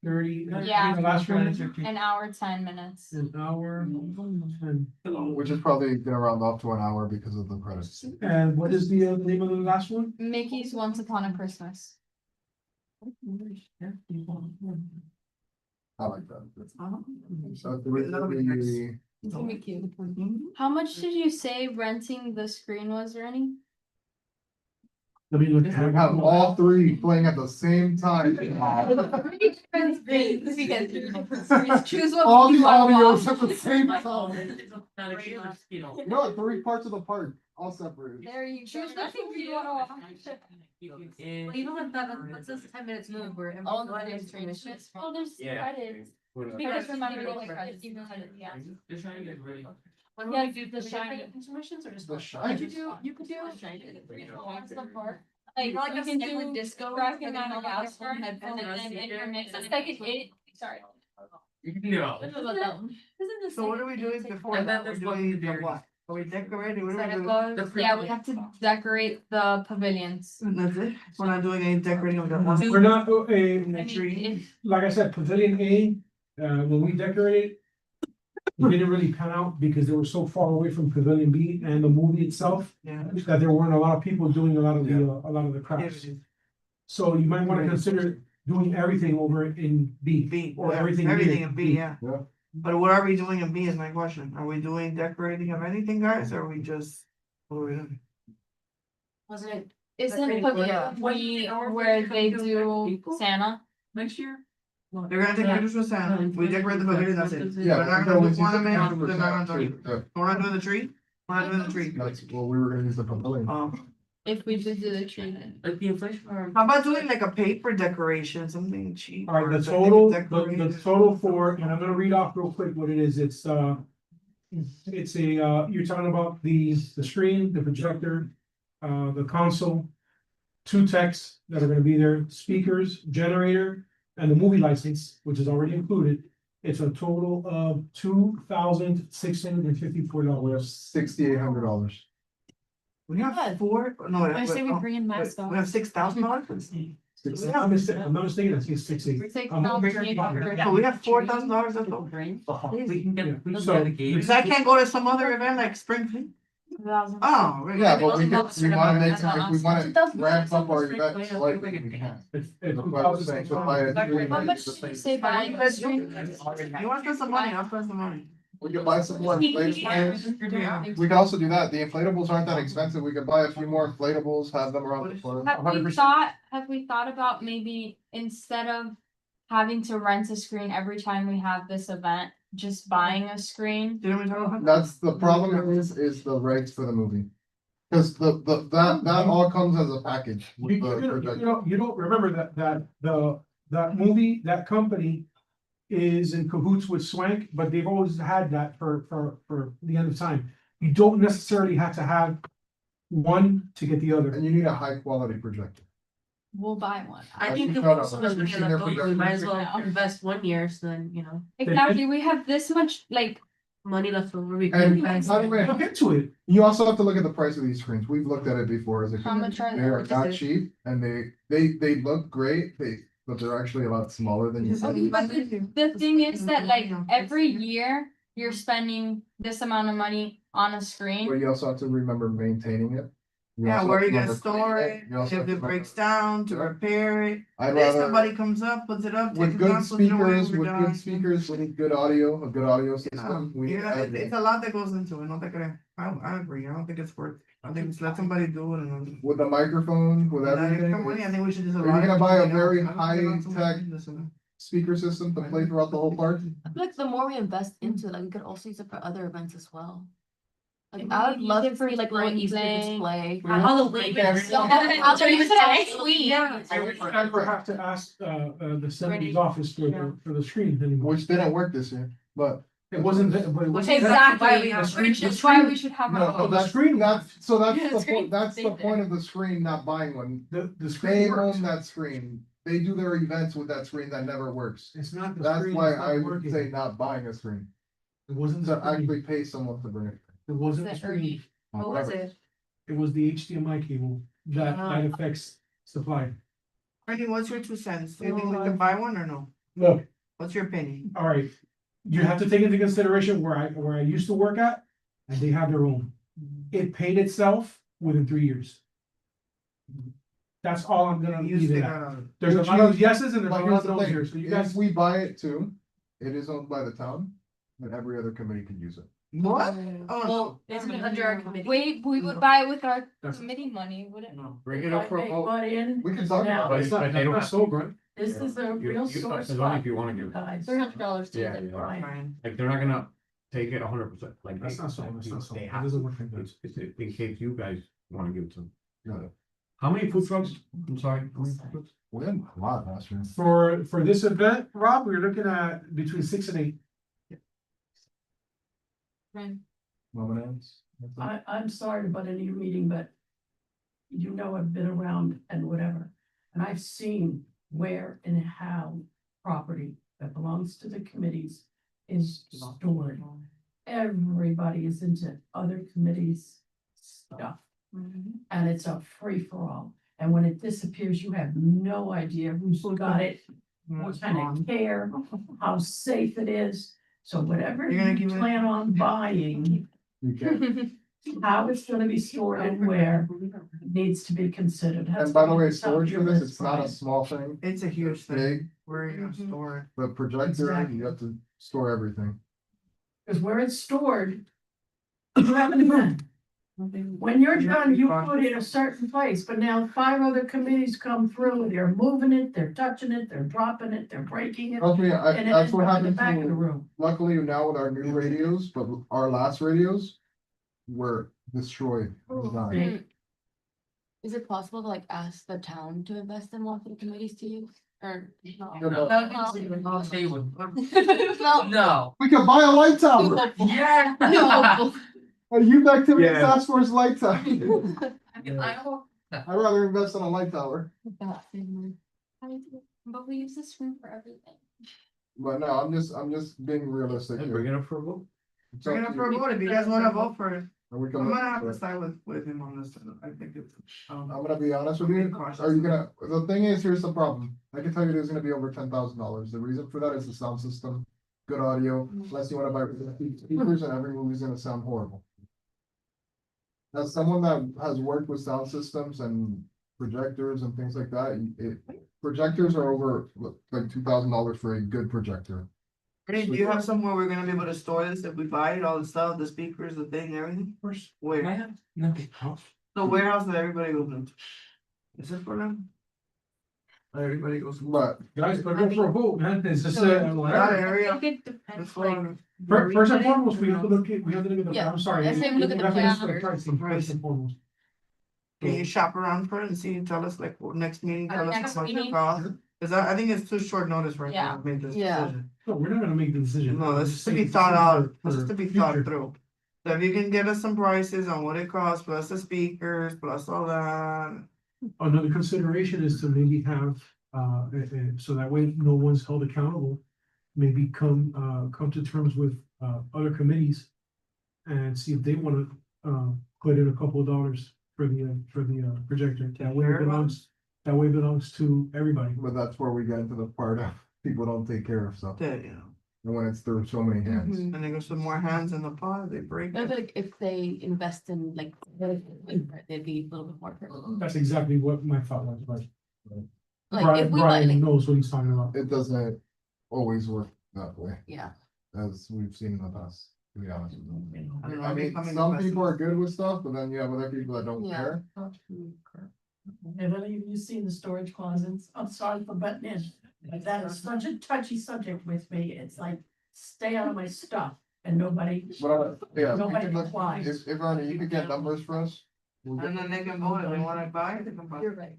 30. Yeah. The last one, An hour, 10 minutes. an hour. Which is probably gonna round up to an hour because of the credits. And what is the name of the last one? Mickey's Once Upon a Christmas. I like that. So That'll be nice. It's gonna be cute. How much did you say renting the screen was, Rennie? Let me look. We have all three playing at the same time. Choose what All you the want audios to at the watch. same Not time. a mosquito. No, 3 parts of the park, all separated. There you choose the thing you wanna watch. Well, even with that, let's just 10 minutes move where. Oh, there's Oh, there's Yeah. credits. Whatever. Because remember, the credits, you know, yeah. Just trying to get ready. When Yeah, we do the the shiny. different intermissions or just? The one? shiny. You could do. That's the part. Like, Like, like you a can second do disco, Shrek and and then all the Madagascar, different and headphones. then intermix, the second eight, sorry. No. So what are we doing before And then that? We're there's one doing with the berries. what? Are we decorating? What are we Santa doing? Claus. Yeah, we have to decorate the pavilions. That's it? We're not doing any decorating of that one? We're not, I The mean, tree? if- like I said, Pavilion A, when we decorated. It didn't really pan out because they were so far away from Pavilion B and the movie itself, Yeah. that there weren't a lot of people doing a lot of the crafts. So you might wanna consider doing everything over in B. B, Or yeah, everything everything here. in B, yeah. Yeah. But what are we doing in B is my question. Are we doing decorating of anything, guys, or are we just? What are we doing? Wasn't it? Isn't Yeah. Pavilion B where they do Santa? Next year? They're gonna take pictures with Santa. We decorate the pavilion, that's it. Yeah. We're not but gonna we do can always use the ornaments, counter they're not gonna do. for- We're not doing the tree? We're not doing the tree. That's, well, we were gonna use the pavilion. If we did do the tree then. Like the inflation or? How about doing like a paper decoration, something cheap? Alright, or the something total, the decorated? total for, and I'm gonna read off real quick what it is, it's a, you're talking about the screen, the projector, the console. 2 techs that are gonna be there, speakers, generator, and the movie license, which is already included. It's a total of $2,654. $6,800. We have 4, no. I say we wait, bring in wait, mascots. We have $6,000? I'm not mistaken, I think it's 6,800. Take I'm not- $6,800. So we have $4,000 left over. We can Yeah. get, we can So- get a gauge. Because I can't go to some other event like Spring Fling. Oh, really? Yeah, but we wanna make, if we wanna 2000. ramp up our events slightly, we can. It's That's what I'm saying, so buy a screen, How much the did you same- say buying a screen? You want to spend some money, I'll spend some money. We could buy some more inflatables. We could also do that. The inflatables aren't that expensive. We could buy a few more inflatables, have them around the floor. Have we thought about maybe instead of having to rent a screen every time we have this event, just buying a screen? Didn't we talk about? That's the problem is the rights for the movie. Cause that all comes as a package You, with you, the you projector. don't, you don't remember that movie, that company is in cahoots with Swank, but they've always had that for the end of time. You don't necessarily have to have one to get the other. And you need a high quality projector. We'll buy one. I think if No, no, we're so much you're money sitting there left over, we projecting. might as well Now. invest 1 year, so then, you know, Exactly, we have this much, like, money left over, we And can invest. by the way, Look into it. you also have to look at the price of these screens. We've looked at it before as a. how much are They are they? not cheap and they look great, but they're actually a lot smaller than you Okay, think. but the thing is that like every year, you're spending this amount of money on a But screen. you also have to remember maintaining it. You Yeah, also where have you to gonna remember store cleaning it, You also have if to it remember- breaks down, to repair it. I'd If rather, somebody comes up, puts it up, with takes it good down, puts it away, speakers, we're with done. good speakers, we need good audio, a good audio Yeah, system. We need it's everything. a lot that goes into it, not that I agree, I don't think it's worth, I think just let somebody do it and. With the microphone, with Without everything, extra money, I it's think we should just. Are you allow it gonna to buy a be very out. I don't think high-tech- it's somebody listen. speaker system to play throughout the whole park. I feel like the more we invest into it, like we could also use it for other events as well. Like Maybe I would use love it to for see like a little spring Easter play. display. Halloween. I'll tell you today. Yeah. And we would never have to ask the senator's office for the screen anymore. Which didn't work this year, but. It wasn't, but it was. Exactly, have screens. which is why we should have No, our no, own. the that's screen- that's, so that's Yeah, the screen point, that's the stayed point there. of the screen, not buying one. The They screen works. own that screen. They do their events with that screen that never works. It's not the That's screen. why it's not I would working. say not buying a screen. It wasn't To the screen. actually pay someone to bring it. It wasn't the Is it screen. What was it? It was the HDMI cable that affects supply. Ernie, what's your 2 cents? Do you think we can buy one or no? Look, What's your opinion? all right, you have to take into consideration where I used to work at, and they have their own. It paid itself within 3 years. That's all I'm gonna Use leave it it, at. There's a lot of yeses and there's a But lot here's of the no's thing, here, so you if guys. we buy it too, it is owned by the town, but every other committee can use it. What? Oh, Well, isn't it under our committee? We would buy it with our That's- committee money, wouldn't? Bring it up for a vote. We can talk about But it. it's not, But they that's don't not have so, right? This is a real source. As long as you wanna give it. $300 to Yeah, get it. yeah. fine. Like, they're not gonna take it 100%, like. That's not so, that's not so. They It have doesn't to. work like that. It's in case you guys wanna give it to them. Yeah. How many food trucks? I'm sorry. How many food trucks? We had a lot last year. For this event, Rob, we're looking at between 6 and 8. Lemonades. I'm sorry about any reading, but you know, I've been around and whatever, and I've seen where and how property that belongs to the committees is stored. Everybody is into other committees' stuff, and it's a free-for-all. And when it disappears, you have no idea who's got it, what kind of care, how safe it is. So whatever You're gonna you give it- plan on buying, You can. how it's gonna be stored and where needs to be considered. And by the way, storage for this, it's not a small thing. It's a huge It's thing. big, Where are you gonna store it? but projector, you have to store everything. Because where it's stored, you have an event. When you're done, you put it in a certain place, but now 5 other committees come through, they're moving it, they're touching it, they're dropping it, they're breaking it. Trust me, And it that's ends what up in the happened back of the to, room. luckily now with our new radios, but our last radios were destroyed. Right. Is it possible to like ask the town to invest in one for the committees to use? Or no? No. I'll tell you what. No. No. We could buy a light tower, Yeah. No. a youth activity Yeah. task force light tower. I will. I'd rather invest in a light tower, But we use this room for everything. but no, I'm just being realistic Hey, here. bring it up for a vote. It's Bring it up up to for a you. vote, if you guys wanna vote for it. And we I'm can gonna have look to for it. side with him on this, I think it's. I'm gonna be honest with you, are you gonna, the thing is, here's the problem, I can tell you there's gonna be over $10,000, the reason for that is the sound system. Good audio, unless you wanna buy speakers and every movie's gonna sound horrible. as someone that has worked with sound systems and projectors and things like that, projectors are over like $2,000 for a good projector. Ernie, do you have somewhere we're gonna be able to store this if we buy it, all the stuff, the speakers, the thing, everything? Of course. Where? I have, no, The warehouse that everybody goes into. Is it for them? Everybody goes. But Guys, but go for a vote, man. It's just, That whatever. area. It depends, It's like, for- First and foremost, we have to look at, the, Yeah, I'm sorry. I say we look at the have to plans the pricing first and foremost. Can you shop around for it and see, tell us like, what next meeting, tell us Next how much it meeting? costs? Cause I think it's too short notice right now Yeah. to make this Yeah. decision. No, we're not gonna make the decision. No, this is to Make be the thought decision out, for- this is for to be thought future. through. So if you can get us some prices on what it costs, plus the speakers, plus all that. Another consideration is to maybe have, so that way no one's held accountable. Maybe come to terms with, other committees. And see if they wanna, put in a couple of dollars for the projector. That way it belongs to everybody. But that's where we get into the part of people don't take care of stuff. That, you know, And when it's through so many hands. Mhm. and they go some more hands in the pot, they break. I feel it. like if they invest in like, they'd be a little bit more careful. That's exactly what my thought was, but. Like if we buy, Brian like, knows what he's talking about. It doesn't always work that way, yeah, as we've seen in the past, to be honest with you. I don't know, I mean, becoming some invested. people are good with stuff, but then you have other people that don't Yeah. care. Have any of you seen the storage closets? I'm sorry for butting in, but that is such a touchy subject with me. It's like, stay out of my stuff and nobody. But, yeah, we Nobody could look- complies. if Ronnie, you could get numbers for us. We'll get- And then they can vote if they wanna buy it, they can buy it. you're right.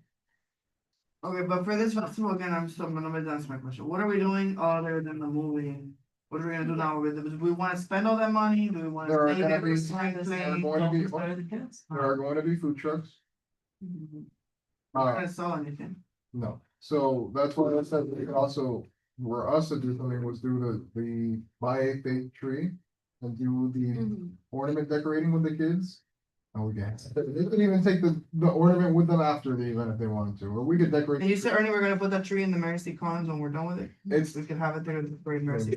Okay, but for this festival, again, I'm still gonna answer my question. What are we doing other than the movie? What are we gonna do now with it? Do we wanna spend all that money? Do we There wanna are stay gonna there be- for time there are playing? going to be, the kids. there are going to be food trucks. Not gonna sell anything. No, so that's why I said we could also, for us to do something was do the buy a fake tree. And do the ornament decorating with the kids. And we can, they could even take the ornament with them after the event if they wanted to, or we could decorate. And you said, Ernie, we're gonna put that tree in the Mercy Commons when we're done with it? It's, We can have it there to decorate Mercy.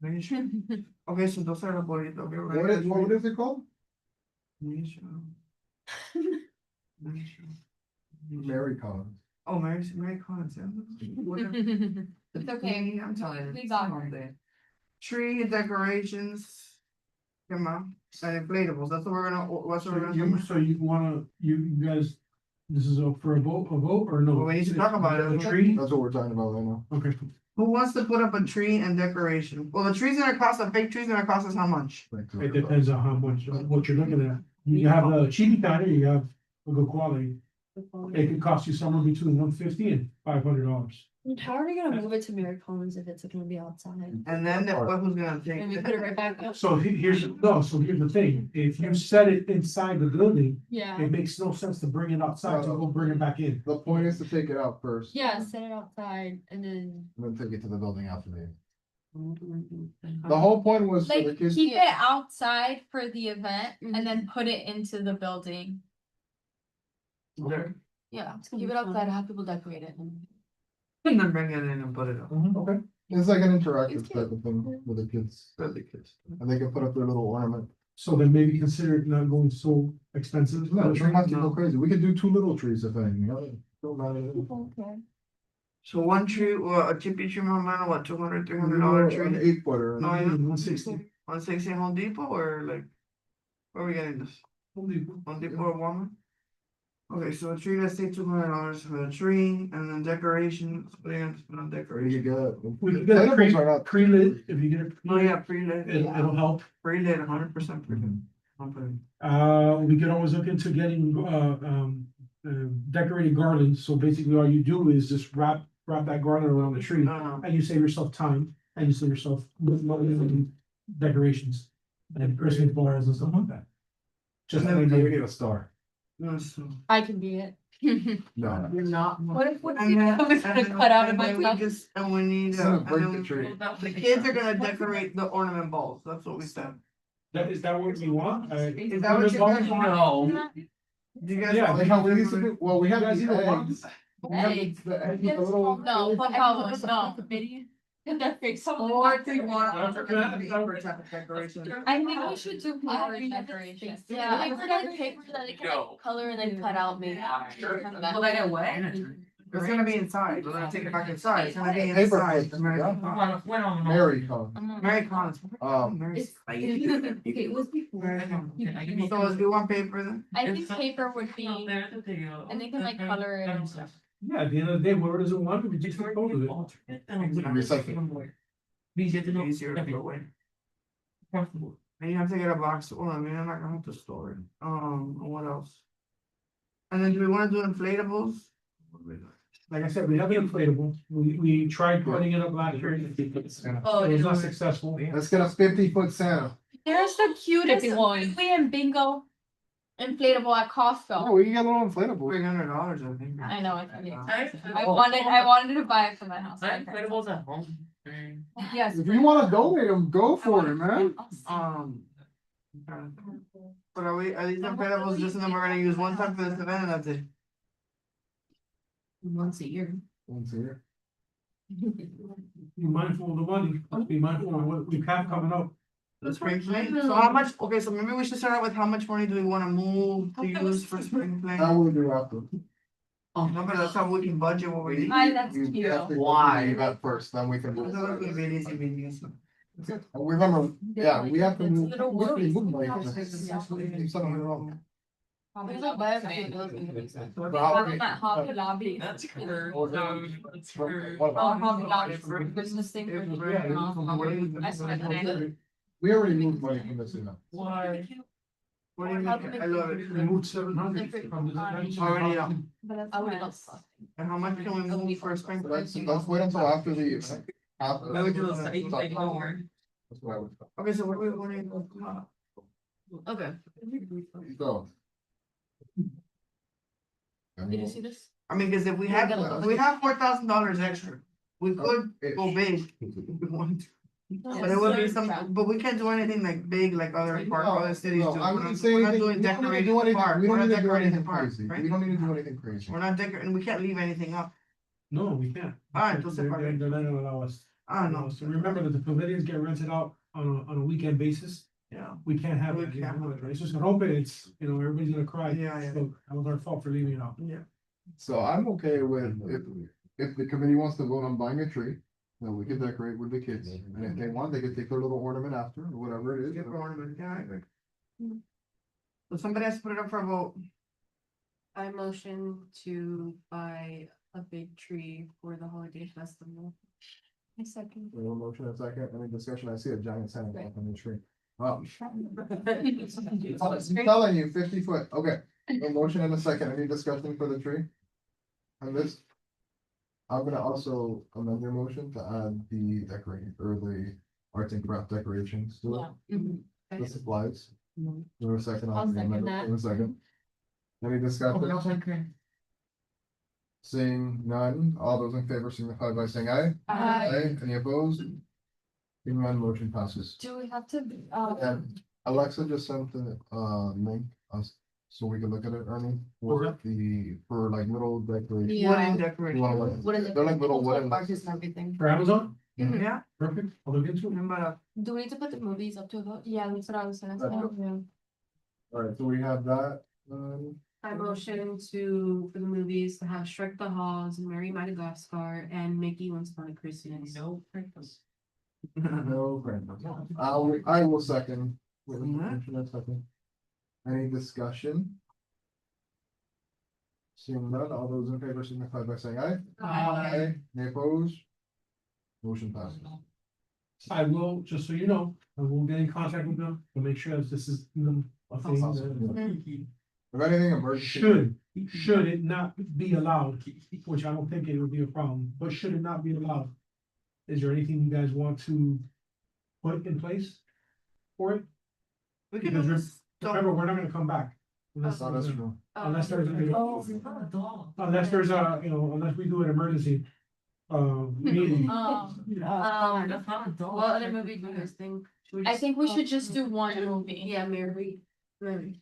Are you sure? Okay, so those are the bonitos. Okay, we're what gonna is, get what the is it called? tree. Mary Collins. Oh, Mary Collins, yeah. Whatever. It's okay. I'm telling you. We got her. Tree decorations. Come on, and inflatables, that's what we're gonna, what's what we're gonna. So you wanna, you guys, this is up for a vote or no? Well, we need to talk about it. A tree? That's what we're talking about right now. Okay, Who wants to put up a tree and decoration? Well, the tree's gonna cost, a fake tree's gonna cost us how much? it depends on how much, what you're looking at. You have a cheapy kind, or you have a good quality. It could cost you somewhere between $150 and $500. How are we gonna move it to Mary Collins if it's gonna be outside? And then who's gonna take And we it? put it right back up. So here's the thing, if you set it inside the building, Yeah, it makes no sense to bring it outside to go bring it back in. The point is to take it out first. yeah, set it outside and then And then take it to the building after the. The whole point was for the like kids. keep it outside for the event and then put it into the building. Yeah, keep it outside, have people decorate it. And then bring it in and put it up. Okay, it's like an It's interactive cute. type of thing with the kids, For the kids. and they can put up their little ornament. So then maybe consider it not going so expensive. No, we don't have to go No. crazy, we could do 2 little trees if anything, you know? Don't matter. So one tree, well, a chippy tree, no matter what, $200, $300 An tree, 8-footer. No, yeah. 160. 160 Home Depot or like? Where are we getting this? Home Depot or Walmart? Okay, so a tree, let's say $200 for the tree, and then decorations, what are you gonna spend on We decoration? could get. We could get a Inflatables are not- pre-lit, if you get it. Oh, yeah, pre-lit, It'll help. pre-lit, 100% pre-lit. Mhm. I'll put it. We could always look into getting, decorated garlands, so basically all you do is just wrap that garland around the tree. And you save yourself time, and you save yourself money and decorations, and Christmas balls and stuff like that. Just And an then we idea. need a star. No, so. I can be it. No. You're not. What if we And then- was and gonna then- cut out of and my then we mouth? just- And we need, It's gonna and break then the tree. the kids are gonna decorate the ornament balls, that's what we said. Is that what you want? Is that what you guys want? No. Do you guys? Yeah, want Like how we used to do, well, we have You guys the either want- eggs. We have Eggs. the eggs with the little. No, Juan Carlos, no. That makes so Or do you want paper type of decoration? I think we should do paper decorations. Yeah, I put like paper that it can like color and then cut out maybe. It's gonna be inside, we're gonna take it back inside, it's gonna be Paper inside. clips, Mary yeah. Collins. Mary Collins. Mary Collins. Mary. It was before. So do you want paper then? I think paper would be, and they can like color it and stuff. Yeah, at the end of the day, whoever doesn't want it, we just dispose of it. Recycle. Easier to throw away. Comfortable. And you have to get a box, well, I mean, I'm not gonna have to store it, what else? And then do we wanna do inflatables? Like I said, we have an inflatable. We tried putting it up last year. It was not successful. Let's get a 50-foot Santa. There's the cutest, 51. we in bingo inflatable at Oh, Costco. we can get a little inflatable. $300, I think. I know, I think. I I wanted to buy it for my house. I inflatables at home. Yes. If you wanna donate them, go for it, man. But are these inflatables just something we're gonna use one time for this event and that's it? Once a year. Once a year. Be mindful of the money. Be mindful of what we have coming up. The spring fling, so how much, okay, so maybe we should start out with how much money do we wanna move to use for spring fling? That will do after. No, but that's how we can budget what we need. Hi, that's You cute. have to go Why? through the event first, then we can. That's how it's gonna be an easy meeting, so. Remember, yeah, we have to It's a move. little we have to worried. move like this. Something wrong. There's a web and those movies. But how we- At Hobby Lobby. That's her. Or- That's her. What Oh, about- Hobby Lobby for Christmas thing for the. I spent the night. We already moved money from this event. Why? What do you mean? I love it. We moved 700 from the event. Already up. But that's I would nice. love. And how much can we move for a spring fling? Let's wait until after the event. After- Why would you say like more? That's what I would. Okay, so what do we wanna? Okay. So. Did you see this? I mean, cause if we have $4,000 extra, we could go big if we wanted to. But it would be some, but we can't do anything like big like other cities do. No, I'm We're not not saying anything, doing we don't need to decorating do the anything, park. we We're don't not need to do decorating the anything park, crazy, right? we don't need to do anything crazy. We're not decorating, we can't leave anything up. No, we can't. Alright, entonces, They're ¿para qué? not gonna allow us. No. So remember that the pavilions get rented out on a weekend basis. Yeah. We can't have We that. can't have it. It's just gonna open, it's, everybody's gonna cry. Yeah, yeah. So that was our fault for leaving it out. Yeah. So I'm okay with, if the committee wants to vote on buying a tree, then we can decorate with the kids, and if they want, they can take their little ornament after, or whatever it is. Give ornament, yeah, I agree. So somebody has to put it up for a vote. I motion to buy a big tree for the holiday festival. I second. We have a motion and a second, any discussion, I see a giant Santa Claus on the tree. I'm telling you, 50-foot, okay, a motion and a second, any discussion for the tree? On this? I'm gonna also amend your motion to add the decorating, or the arts and craft decorations to it, the supplies. There a second, I'll on the second amendment, that. in a second. Any discussion? Seeing none, all those in favor signify by saying aye. Any opposed? Seeing none, motion passes. Do we have to, And Alexa just sent the link us, so we can look at it, Ernie, for for like little decorations. Yeah. Wooden You decoration. wanna look- What is it? They're like little wooden. Barges and everything. For Amazon, Yeah. perfect, I'll look into it. Remember, Do we need to put the movies up to a vote? yeah, that's what I was gonna say. Alright, so we have that, I motion for the movies to have Shrek the Halls, Mary Madagascar, and Mickey Once Upon a Christmas. No purpose. no, I will second. With a motion and a second. Any discussion? Seeing none, all those in favor signify by saying aye. Any opposed? Motion passes. I will, just so you know, I will get in contact with them to make sure that this is, a thing that. If anything emergency. Should it not be allowed, which I don't think it would be a problem, but should it not be allowed? Is there anything you guys want to put in place for it? we can Because do this. Remember, we're not gonna come back. Unless No, that's true. Unless there's, Oh. unless there's a, unless we do an emergency. Meeting. That's not a dog. What other movie do you guys think? Should I just- think we should just do one movie. Yeah, Mickey.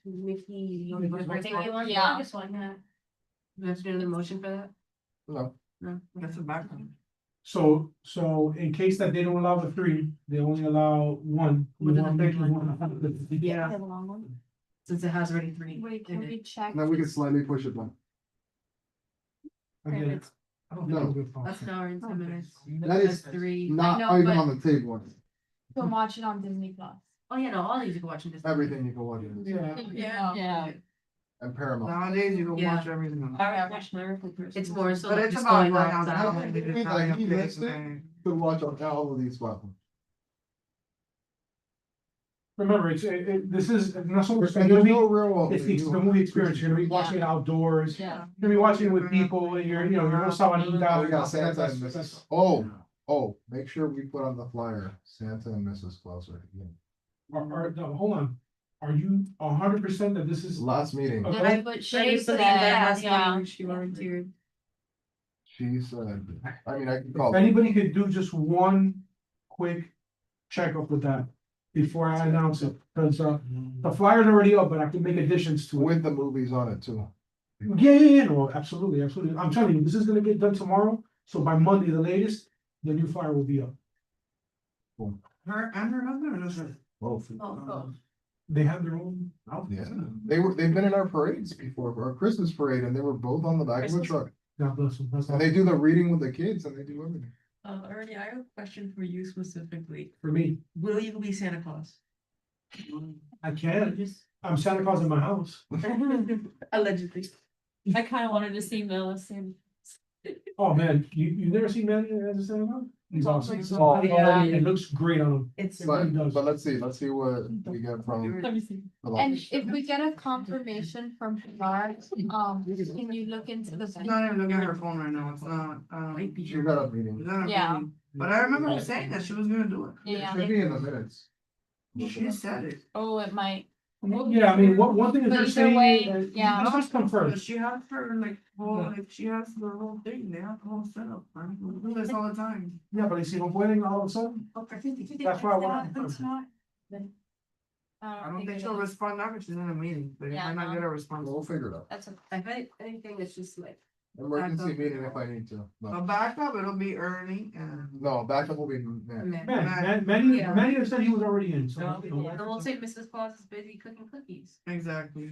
Mickey. Yeah. This one, yeah. Let's do another motion for that? No, No. That's a background. So in case that they don't allow the three, they only allow one. We What are want the to big make ones? one. Yeah, The long one. since it has already three. Wait, in can it. we check? And then we can slightly push it back. Again, I don't think it'll be a problem. That's an hour and 10 minutes. That is That's three. Not know, even but- on the table, To watch it on Disney Plus. Oh, yeah, no, all these you can watch in this. everything you can watch it, Yeah. Yeah. and Paramount. Nowadays, you can Yeah. watch everything. on- I watched Miracle Christmas. It's more so But like it's just about going going outside. outside. Movie that he listed, could watch on all of these platforms. Remember, this is not so much a And there's movie, no real. it's the movie experience. You're gonna be watching it outdoors. Yeah. You're gonna be watching it with people and you're gonna saw it Oh, we got Santa and That's- Mrs. Oh, make sure we put on the flyer, Santa and Mrs. Claus are here. no, hold on. Are you 100% that this is? Last meeting, Okay. But Shay Shay said said, that yeah. she volunteered. she said, I mean, I can call. If anybody could do just one quick checkup with that before I announce it, because the flyer's already up, but I can make additions to it. With the movies on it too. Yeah, no, absolutely. I'm telling you, this is gonna get done tomorrow, so by Monday, the latest, the new flyer will be up. Her and her husband or just her? Both. They have their own. Yeah, they've been in our parades before, for our Christmas parade, and they were both on the back of a Christmas? truck. God bless them. That's And they do the reading with the kids and they do everything. Ernie, I have a question for you specifically. For me, Will you be Santa Claus? I can. I'm Santa Claus in my house. Allegedly. I kinda wanted to see Millis and. Oh, man, you never seen Manny as a Santa Claus? He's awesome. Oh, yeah. It looks great on him. It's. It really does. But let's see what we get from. Let me see. the And launch. if we get a confirmation from Pilar, can you look into the? She's not even looking at her phone right now, it's not, She got a meeting. it's not a Yeah. meeting. But I remember her saying that she was gonna do it. Yeah. Should be in the minutes. She said it. Oh, it might. Yeah, I mean, one thing is But they're either saying, way, yeah. let's just confirm. She has her like, like, she has the whole thing, they have the whole setup, right? We do this all the time. Yeah, but you see, I'm waiting all of a sudden. That's why I want to It's confirm. not. I don't think she'll respond now, because she's in a meeting, but you Yeah, might not no. get a response. We'll figure it out. That's okay. I bet anything that's just like. Emergency meeting if I need to. A No, backup, it'll be Ernie and. no, backup will be. man. Manny Yeah. said he was already in, so. No, And we'll say Mrs. Claus is busy cooking cookies. Exactly.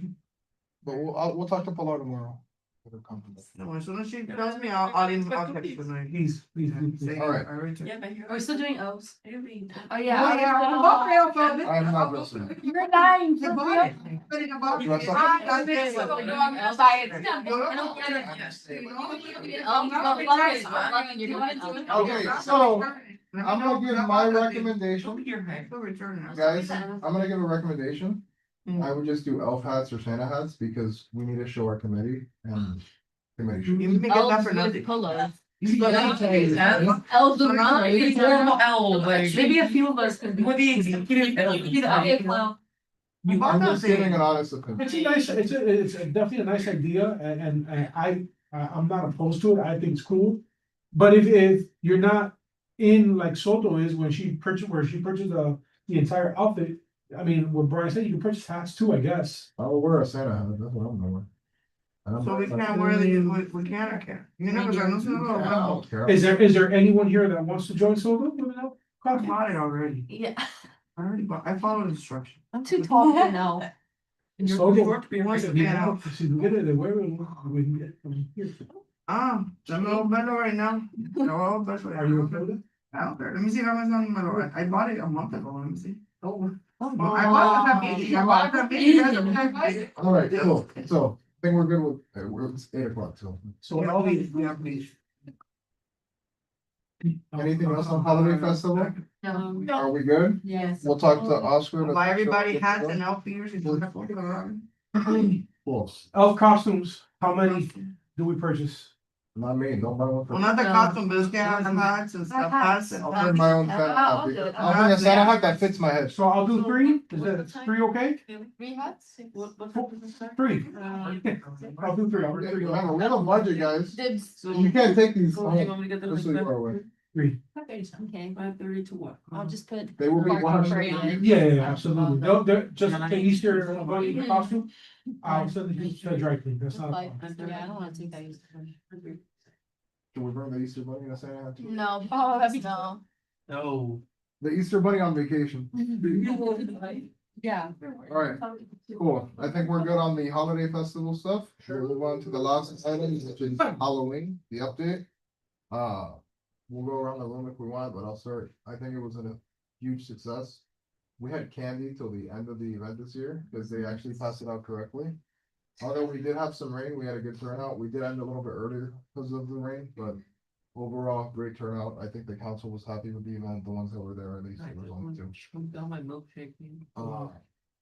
But we'll talk to Pilar tomorrow. It'll come from there. No, as soon as she tells me, I'll text you tonight. Please. Say, All right. I already took- Yeah, but you're. Are we still doing O's? Oh, Oh, yeah. yeah, I'm okay, okay. I am not listening. You're dying. You bought it. Putting a box. Dress up. Ah, that's it. So we're going outside. Okay, so I'm gonna give my recommendation, Your head. Go return it. guys. I'm gonna give a recommendation. Mm. I would just do elf hats or Santa hats because we need to show our committee and committee. You didn't get that for nothing. Polos. Elves Maybe a few of us can. With the executive. I'm just giving an honest opinion. It's a nice, it's definitely a nice idea, and I'm not opposed to it, I think it's cool. But if you're not in like Soto is when she purchased the entire outfit, I mean, what Brian said, you can purchase hats too, I guess. I'll wear a Santa hat, that's what I'm gonna wear. So we can't wear the, we can or can't? You never said, no, no, I no. don't care. Is there anyone here that wants to join Soto? I bought it already. Yeah. I already bought, I followed instructions. I'm too tall to know. Si tú quieres, devuelve, we can get from here. I'm a little better right now. No, better. Are you okay with it? I don't care. Let me see how much on my lower. I bought it a month ago. Let me see. Oh. I bought it at meeting. I bought it at meeting. All right, cool, so I think we're good with, it's 8 o'clock, so. So all the. Yeah, please. Anything else on holiday festival? Are we good? Yes. We'll talk to Oscar. Buy everybody hats and elf ears. You don't have to look around. Cool, Elf costumes, how many do we purchase? not me, don't buy one for Well, me. not the costume, but it's gonna have hats and stuff. Hats and. I'll bring my own Santa I'll hat. do it. I'll bring a Santa hat that fits my head. So I'll do 3, is that 3 okay? 3 hats? 3. I'll do 3, I'll do 3. Remember, we have a budget, guys. Dibs. You can't take these. So do you want me to get the Just so you link are aware. 3. Okay, 5:30 to what? I'll just put. They will be Mark watching. Curry on it. Yeah, absolutely. They're just the Easter bunny costume. I'll send it to dry clean, that's not a problem. Yeah, I don't wanna take that. Should we bring the Easter Bunny to Santa? too? No. Oh, that'd be- No. No. The Easter Bunny on vacation. Yeah. Alright, cool. I think we're good on the holiday festival stuff. We'll move on to the last item, which is Halloween, the update. We'll go around the room if we want, but I'll start. I think it was a huge success. We had candy till the end of the event this year because they actually passed it out correctly. Although we did have some rain, we had a good turnout. We did end a little bit earlier because of the rain, but overall, great turnout. I think the council was happy with the event, the ones that were there, at least there was only two. I'm down my milkshake. man.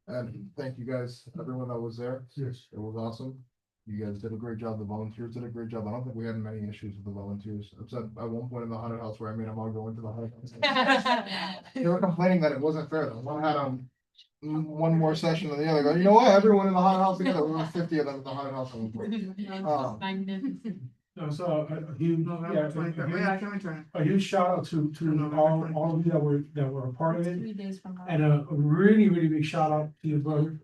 And thank you guys, everyone that was there. Yes. It was awesome. You guys did a great job. The volunteers did a great job. I don't think we had many issues with the volunteers, except at one point in the haunted house where I made them all go into the haunted house. They were complaining that it wasn't fair. though. One had one more session than the other. Go, you know what? Everyone in the haunted house together. We were 50 of them in the haunted house. at one point. Magnificent. No, so a huge, November 23rd. Yeah, can we turn a huge shout out to all of you that were a part of it. 3 days from now. And a really, really big shout out to your brother.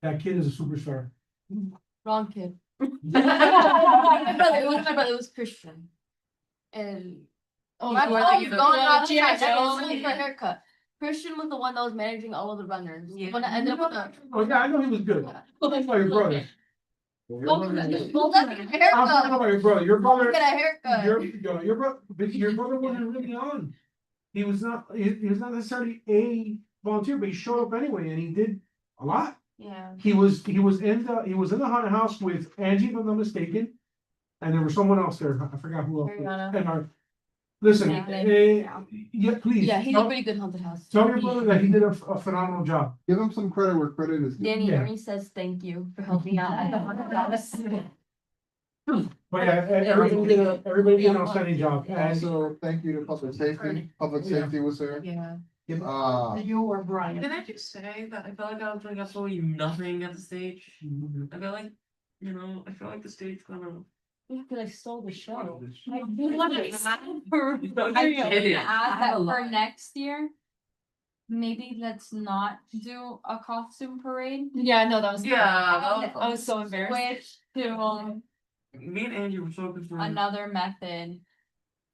That kid is a superstar. Wrong kid. My brother, it was Christian. And. Oh, my you are phone thinking was of- going off Yeah, track. I Joe. was looking for a haircut. Christian was the one that was managing all of the runners. Yeah. When I ended up with a. Oh, yeah, I know he was good. That's why your brother. Well, let's get a I'm talking haircut. about your brother. Your Let's brother, get a haircut. your brother wasn't really on. He was not necessarily a volunteer, but he showed up anyway and he did a lot. Yeah. He was in the haunted house with Angie, if I'm not mistaken. And there was someone else there. I forgot who else. Ariana. And listen, Yeah. yeah, please. Yeah, he's a pretty good haunted house. Tell your brother that he did a phenomenal job. Give him some credit where credit is due. Danny Yeah. Ernie says thank you for helping out at the haunted house. But yeah, everybody did an outstanding job. And Also, thank you to public safety. Public safety was there. Yeah. You or Brian. Can I just say that I felt like I was doing absolutely nothing at the stage? I felt like, I feel like the stage kind of. Yeah, cause I stole the show. I do want to add for, I get it. add I have that a for lot. next year. Maybe let's not do a costume parade. Yeah, no, that was. Yeah, I was so embarrassed. Switch to Me and Angie were so concerned. another method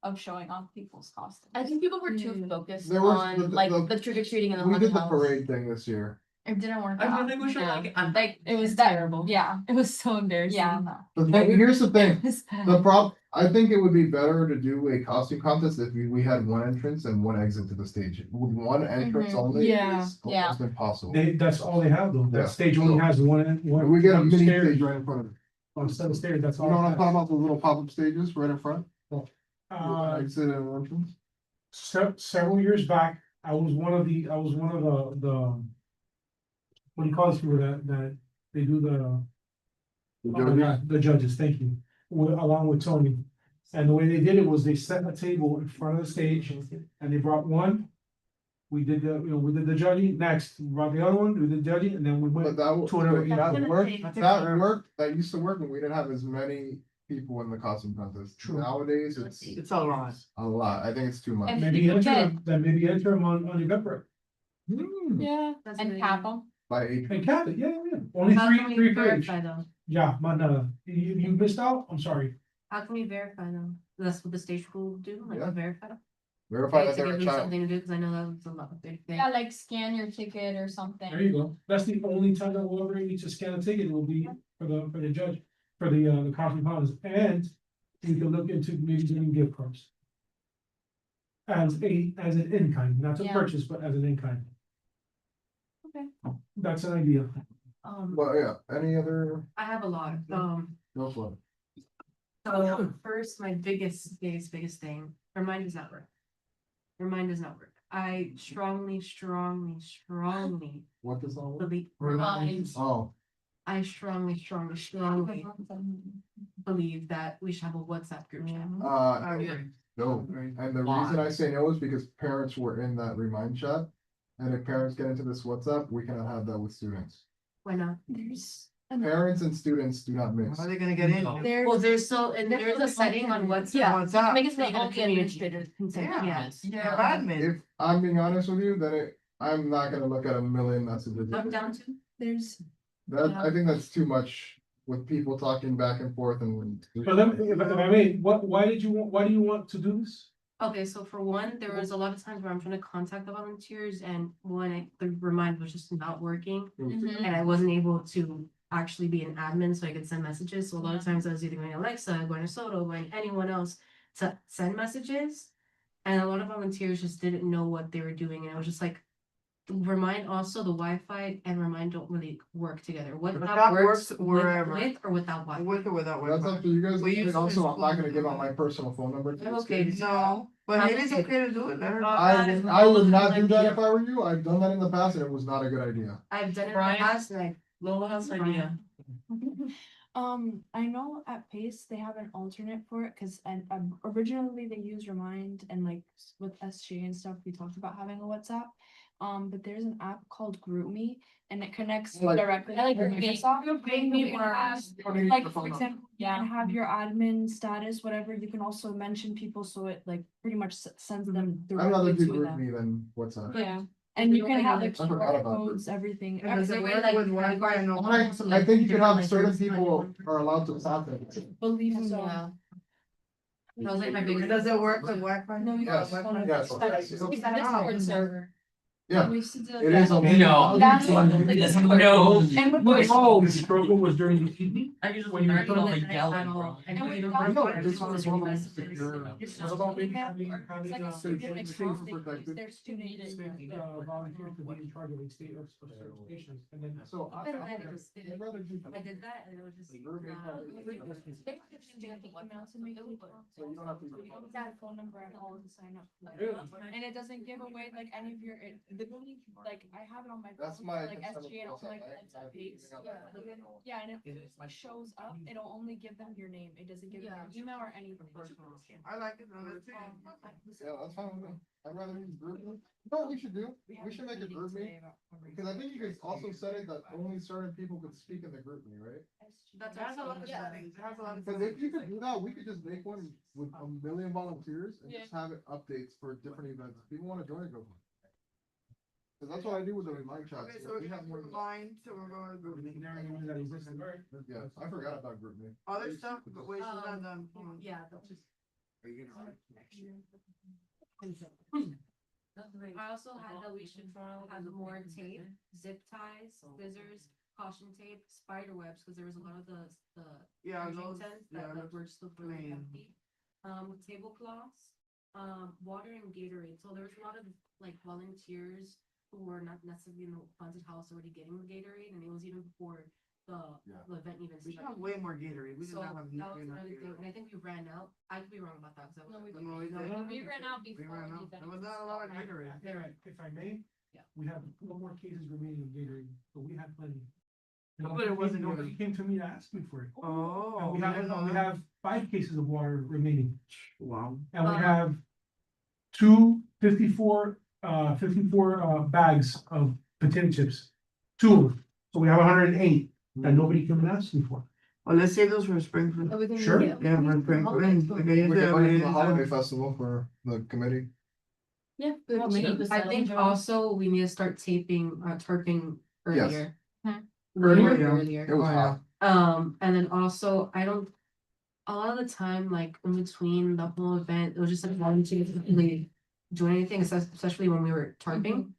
of showing off people's costumes. I think people were too focused There was on the- like the- the trick or treating in the We haunted did the house. parade thing this year. It didn't work I out. really wish I Yeah. like. It was terrible. Yeah, It was so embarrassing. yeah, no. The thing, here's the thing, It was bad. I think it would be better to do a costume contest if we had one entrance and one exit to the stage. With one entrance Mhm. only, Yeah, it's yeah. almost impossible. that's all they have though. Yeah. That stage only has one. We get a one mini stair- stage right in front of it. On set of stairs, that's You all. know what it I'm has. talking about, the little pop-up stages right in front? Uh, Exit and entrance. several years back, I was one of the, what do you call these people that they do the, oh my God, the judges, thank you, along with Tony. And the way they did it was they set a table in front of the stage and they brought one. We did the judging, next, we brought the other one, we did judging, and then we But went that, to another. that worked, that used to work when we didn't have as many people in the costume contest. True. Nowadays, It's a lot. a lot. I think it's too much. And Maybe people enter, get- then maybe enter them on Eventbrite. Yeah, That's and really- cap them. By age. And count it, yeah, only How can three we for each. verify though? Yeah, man, you missed out, I'm sorry. How can we verify though? That's what the stage school will do, like Yeah. verify? Verify Okay, that to they're a give them child. something to do, cause I know that was a lot of big thing. Yeah, like scan your ticket or something. There you go. That's the only time that we'll ever need to scan a ticket will be for the judge, for the costume contest, and we can look into maybe doing gift cards. As an in-kind, not to Yeah. purchase, but as an in-kind. Okay. That's an idea. But yeah, any other, I have a lot, no fun. so first, my biggest thing, remind does not work. Remind does not work. I strongly What does all? believe, Oh, I strongly believe that we should have a WhatsApp group chat. no, and the reason I say no is because parents were in that remind chat. And if parents get into this WhatsApp, we cannot have that with students. Why not? Parents and students do not mix. How are they gonna get in? Well, there's a setting on WhatsApp. Yeah. What's up? Make it so That you that all can the administrators can send Yeah. emails. Yeah, admin. If I'm being honest with you, then I'm not gonna look at a million messages. I'm down to, That, I think that's too much with people talking back and forth and. But let me, if I may, why do you want to do this? Okay, so for one, there was a lot of times where I'm trying to contact the volunteers and the reminder was just not working. And I wasn't able to actually be an admin so I could send messages. So a lot of times I was either going to Alexa, going to Soto, going to anyone else to send messages. And a lot of volunteers just didn't know what they were doing. And it was just like, Remind also the Wi-Fi and Remind don't really work together. But WhatsApp that works works wherever. with or without Wi-Fi. With or without That's Wi-Fi. up to you guys. We use And also, this I'm not gonna phone. give out my personal phone number. I'm okay. No, but I'm maybe it's okay. okay to do it, let her. I would not do that if I were you. I've done that in the past and it was not a good idea. I've done it in the Brian? past and I Lola has an idea. I know at Pace they have an alternate for it, cause originally they used Remind and like with SJ and stuff, we talked about having a WhatsApp. But there's an app called GroupMe and it connects Like- directly. I like to GroupMe. Microsoft. GroupMe works. You don't need Like the for phone number. example, you can have your admin status, whatever, you can also mention people, so it like pretty much sends them I'd rather directly do to group them. me than WhatsApp. Yeah, and you can have the I forgot QR about codes, everything. And does it everything. work with Wi-Fi and no? I think you can have certain people are allowed to tap it. Believe so. Yeah. That was like my biggest. Does it work with Wi-Fi? No, you Yes, don't. yes. It's a Discord server. Yeah, We used to do it is. on- No. That's No. And with The struggle was during the evening. I usually When you learn put all it the yelling, bro. And And we we don't got- I know, record this one is one of the messages. ones that you're- It's What not about email having or it's like a student account, they use their student Volunteers to be in charge of a state of certifications, and then. So I. Even then, it was- I'd rather do. I did that and it was just. Group me probably- They could just do the email to make it work. So you don't have to. So you don't get a phone number at all to sign up. Really? And it doesn't give away like any of your, like, I have it on my That's phone, my like concern SG and with all my WhatsApp. friends I- at Pace. Yeah, and if it shows up, it'll only give them your name, it doesn't give them your email or anything. I like it, no, that's it. Yeah, that's fine with me. I'd rather use group me. You know what we should do? We should make a group me. Because I think you could also set it that only certain people could speak in the group me, right? That's a lot of settings, it has a lot of. Because if you could do that, we could just make one with 1,000,000 volunteers and just have it updates for different events. If people wanna join, go. Cause that's what I do with the remind chat. Okay, so we have more line, so we're going to group me. Yeah, I forgot about group me. Other stuff, but wait, she's not done. Yeah, that's just. Are you gonna? I also had that we should have more tape, zip ties, scissors, caution tape, spider webs, because there was a lot of the Yeah, fishing those, tents yeah, that were still really man. hefty. Tablecloths, water and Gatorade. So there was a lot of like volunteers who were not necessarily in the haunted house already getting the Gatorade, and it was even before the Yeah. the event even We should have started. way more Gatorade, we did So not that have. was enough another thing, Gatorade. and I think we ran out. I could be wrong about that, because I was. No, we didn't. We ran out We before ran the out, event. there was not a lot of Gatorade. If I may, Yeah. we have no more cases remaining of Gatorade, but we have plenty. But it wasn't Nobody good. came to me to ask me for it. Oh. And we have 5 cases of water remaining, Wow. and we have 54 bags of potato chips. 2 of them, so we have 108 that nobody came and asked me for. Well, let's save those for spring. Sure. Yeah, for spring. Okay, We could put it in the holiday festival for the committee. Yeah. Good too. I think also we need to start tarping Yes. earlier. Earlier? It was hot. And then also, a lot of the time, like in between the whole event, it was just like volunteers didn't really do anything, especially when we were tarping.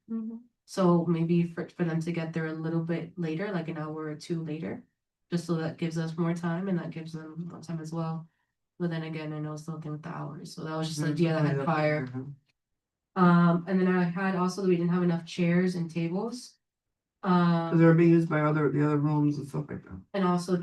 So maybe for them to get there a little bit later, like an hour or 2 later, just so that gives us more time and that gives them more time as well. But then again, I know it's looking at the hours, so that was just the idea that I had fire. And then I had also that we didn't have enough chairs and tables. Cause they're being used by the other rooms and stuff like that. And also,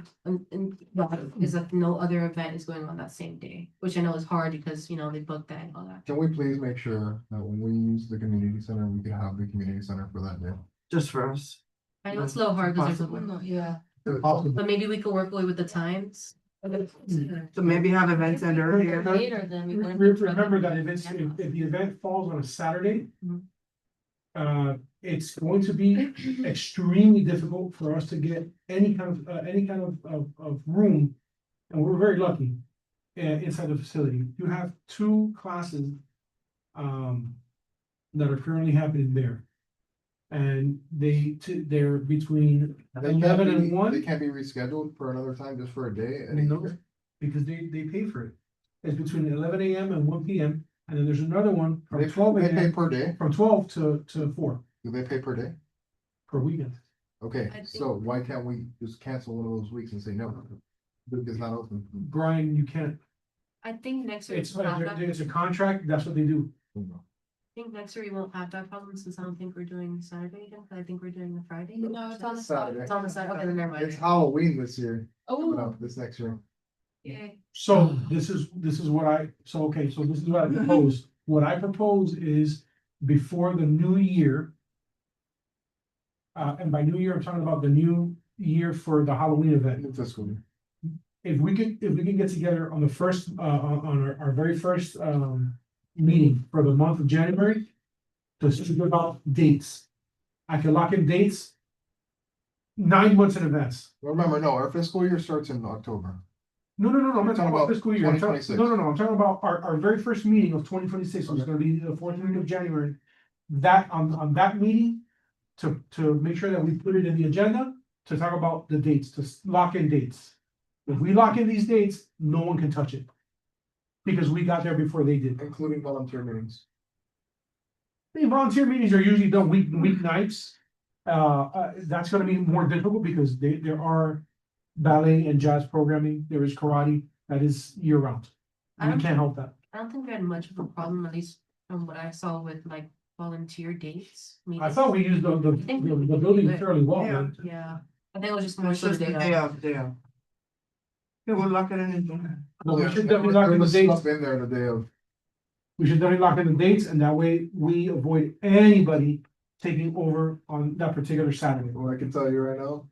is that no other event is going on that same day, which I know is hard because, you know, they booked that and all that. Can we please make sure that when we use the community center, we can have the community center for that day? Just for us. I know it's a little hard because there's a Possible. window, yeah, Possible. but maybe we could work away with the times. So maybe have events end earlier. Later than we would. Remember that if the event falls on a Saturday. It's going to be extremely difficult for us to get any kind of room. And we're very lucky, inside the facility. You have 2 classes. That are currently happening there. And they're between They can't 11 be, and they 1. can't be rescheduled for another time just for a day and a No, year? because they pay for it. It's between 11 AM and 1 PM, and then there's another one They from 12 they pay AM, per day? from 12 to 4 Do they pay per day? per weekend. Okay, I so why can't we just cancel one of those weeks and say no? Duke is not open. Brian, you can't, I think next year, it's, we'll have that- it's a contract, that's what they do. I think next year we won't have that problem since I don't think we're doing Saturday again, I think we're doing the Friday. No, it's on the Saturday. It's on the side, okay, then never It's mind. Halloween this year, Oh, no, this next year. Yay. So this is what okay, so this is what I propose. What I propose is before the new year. And by new year, I'm talking about the new year for the Halloween event. New fiscal year. If we can get together on the first, on our very first, meeting for the month of January. To speak about dates. I can lock in dates. 9 months in advance. Remember, no, our fiscal year starts in October. No, I'm not talking about fiscal year. I'm talking- 2026. No, I'm talking about our very first meeting of 2026, which is gonna be the 4th week of January. That, on that meeting, to make sure that we put it in the agenda, to talk about the dates, to lock in dates. If we lock in these dates, no one can touch it. Because we got there before they did. Including volunteer meetings. The volunteer meetings are usually done weeknights. That's gonna be more difficult because there are ballet and jazz programming, there is karate, that is year round. I We don't can't help that. I don't think we had much of a problem, at least from what I saw with like volunteer dates. I thought we used the building fairly well, Yeah. man. Yeah, I think it was just more It's so the just the day day of. off, day off. Yeah, we'll lock it in and. But we Yeah, should definitely lock in the there's dates. stuff in there the day of. We should definitely lock in the dates, and that way we avoid anybody taking over on that particular Saturday. Well, I can tell you right now,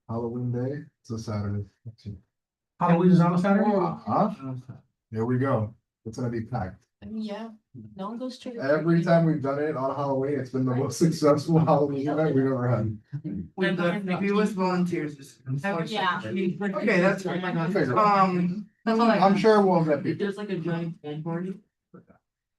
Halloween day, it's a Saturday. Halloween is on a Saturday? Huh? Here we go. It's gonna be packed. yeah. No one goes to. Every time we've done it on Halloween, it's been the most successful Halloween event we've ever had. With the fewest volunteers. Yeah. Okay, that's. I figured. That's all I I'm got. sure we'll get If people. there's like a giant fan party.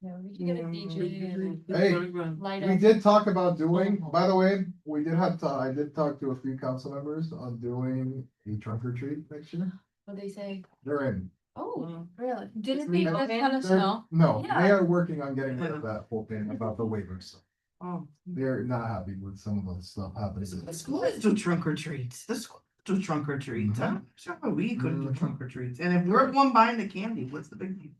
Yeah, we can get a DJ and Hey, light We up. did talk about doing, by the way, we did have to, I did talk to a few council members on doing a trunk or treat next year. What they say. They're in. Oh, really? Didn't It's they legal. just let us They're- know? No, they Yeah. are working on getting rid of that whole thing about the waivers. Oh, They're not happy with some of the stuff happening. the school is do trunk or treats, the school do trunk or treats, huh? Sure, we could do trunk or treats, and if we're the one buying the candy, what's the big deal?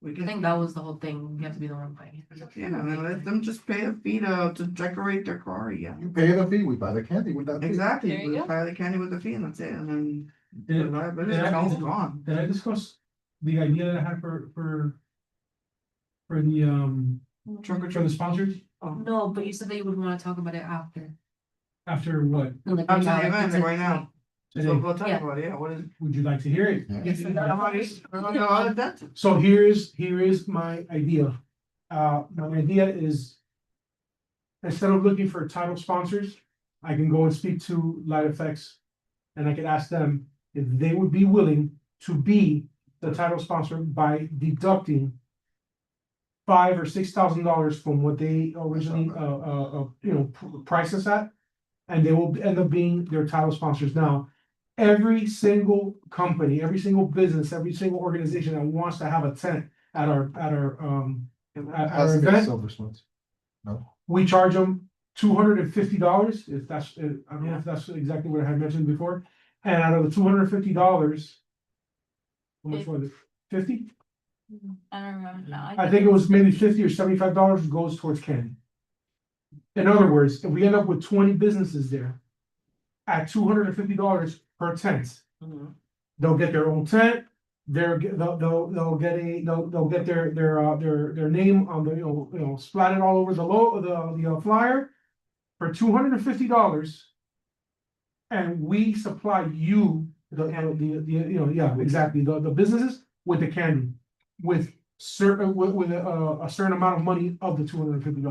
We I can, think that was the whole thing, you have to be the one buying it. yeah, and let them just pay a fee to decorate their car, yeah. You pay the fee, we buy the candy with that. fee. Exactly, There you we go. buy the candy with the fee and that's it, and then the Did liability did I- is gone. did I discuss the idea that I had for the, Trunk or for the treat. sponsors? No, but you said that you would wanna talk about it after. After what? Like, After the like, event, like right now, so Today? we'll talk Yeah. about it, yeah, what is? Would you like to hear it? Yeah. Yes, I'm not a dentist. So here is my idea. My idea is. Instead of looking for title sponsors, I can go and speak to Light Effects. And I can ask them if they would be willing to be the title sponsor by deducting. $5,000 or $6,000 from what they originally, price us at. And they will end up being their title sponsors now. Every single company, every single business, every single organization that wants to have a tent at our Has to be a event, silver spoons. No, we charge them $250, if that's, I don't know if that's exactly what I had mentioned before. And out of the $250. How much was it? 50? I don't remember now. I think it was maybe $50 or $75 goes towards candy. In other words, if we end up with 20 businesses there. At $250 per tent, they'll get their own tent. They'll get their name on the, splattered all over the flyer. For $250. And we supply you, exactly, the businesses with the candy. With a certain amount of money of the $250.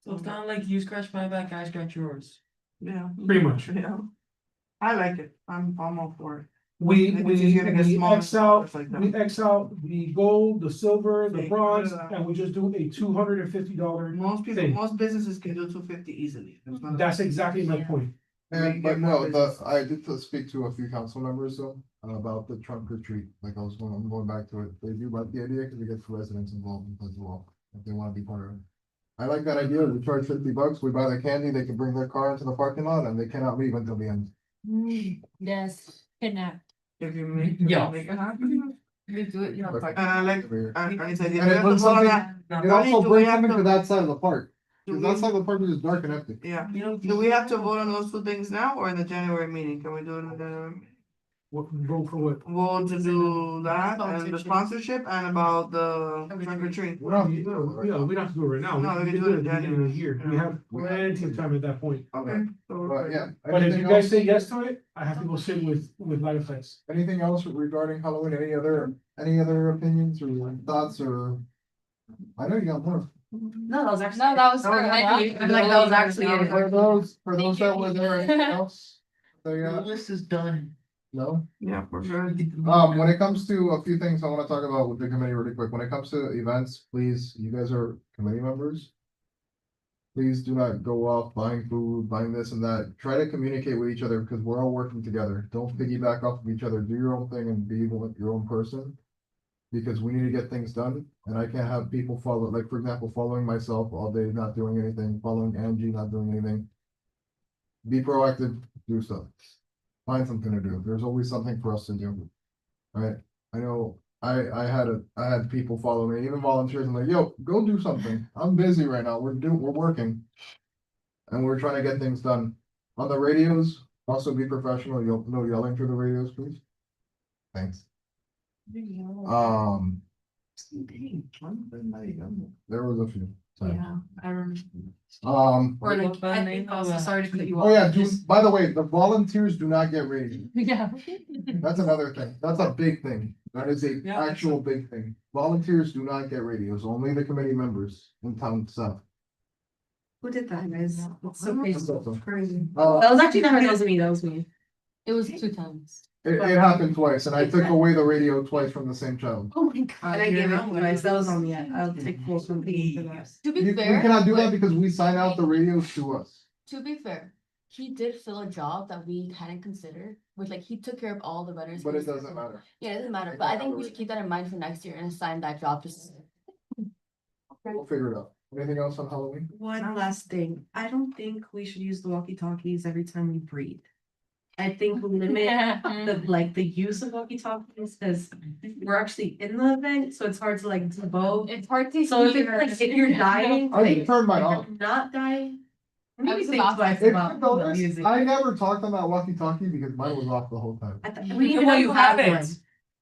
So it's kind of like you scratch my back, I scratch yours. Yeah. Pretty much. Yeah. I like it, I'm all for it. We, Like, we, it's easier to get we smaller X out, stuff like that. we X out the gold, the silver, the Fake, bronze, yeah. and we just do a $250 Most people, thing. most businesses can do 250 easily. It's not a- That's exactly my point. And, but get more no, the, business. I did speak to a few council members though, about the trunk or treat, like I'm going back to it, they do like the idea, cause we get residents involved as well, if they wanna be part of it. I like that idea, we charge $50, we buy the candy, they can bring their car into the parking lot, and they cannot leave until the end. Yes, kidnap. If you make, Yeah. make it happen. You do it, you know, like. Like, Every year. I said, if And we it have to brings vote on something, that. it Donnie, also do we brings have something to to- that side of the park, do cause we- that side of the park is just dark and empty. Yeah, do we have to vote on those two things now or in the January meeting? Can we do it in the January? meeting? What, vote for what? Vote to do that and the sponsorship and about the trunk or treat. We don't have to do it right Yeah, now. we don't have to do it right now. No, We can do it at the beginning of the year. We Yeah. have plenty of time at that point. Okay, but yeah. But if anything you guys else? say yes to it, I have to go sit with light effects. Anything else regarding Halloween, any other opinions or thoughts or? I know you got more. No, that was actually. No, that was Oh, good. I feel like that was actually it. For those that were there, anything else? So, The yeah, list is done. no? Yeah, for sure. When it comes to a few things I wanna talk about with the committee really quick, when it comes to events, please, you guys are committee members. Please do not go off buying food, buying this and that. Try to communicate with each other because we're all working together. Don't piggyback off of each other. Do your own thing and be your own person. Because we need to get things done and I can't have people follow, like, for example, following myself all day, not doing anything, following Angie, not doing anything. Be proactive, do stuff. Find something to do. There's always something for us to do. Right? I know I had people follow me, even volunteers. I'm like, yo, go do something. I'm busy right now. We're working. And we're trying to get things done. On the radios, also be professional. No yelling through the radios, please. Thanks. There was a few. times. Yeah, I remember. Or Like, like, I I think think also, also, sorry to cut you Oh yeah, by the way, the volunteers do not get rated. Yeah. That's another thing. That's a big thing. That is a Yeah. actual big thing. Volunteers do not get radios, only the committee members in town stuff. Who did that, guys? That's so That's crazy. awesome. That was actually never, that was me, that was me. It was 2 times. It happened twice and I took away the radio twice from the same child. Oh my god. And I gave it twice, that was on me, I'll take full responsibility for that. To be We fair. cannot do that like, because we sign out the radios to us. To be fair, he did fill a job that we hadn't considered, which like he took care of all the runners. But it doesn't matter. Yeah, it doesn't matter, but I think we should keep that in mind for next year and assign that job to. We'll figure it out. Anything else on Halloween? One last thing, I don't think we should use the walkie-talkies every time we breathe. I think we limit the use of walkie-talkies, because we're actually in the event, so it's hard to like devote. It's hard to. So if hear. it's like, if you're dying. I like, just turned mine if off. you're not dying. Maybe was think about to twice If about you the notice, music. I never talked on that walkie-talkie because mine was off the whole time. I thought- Well, we didn't you even know you have had it. one.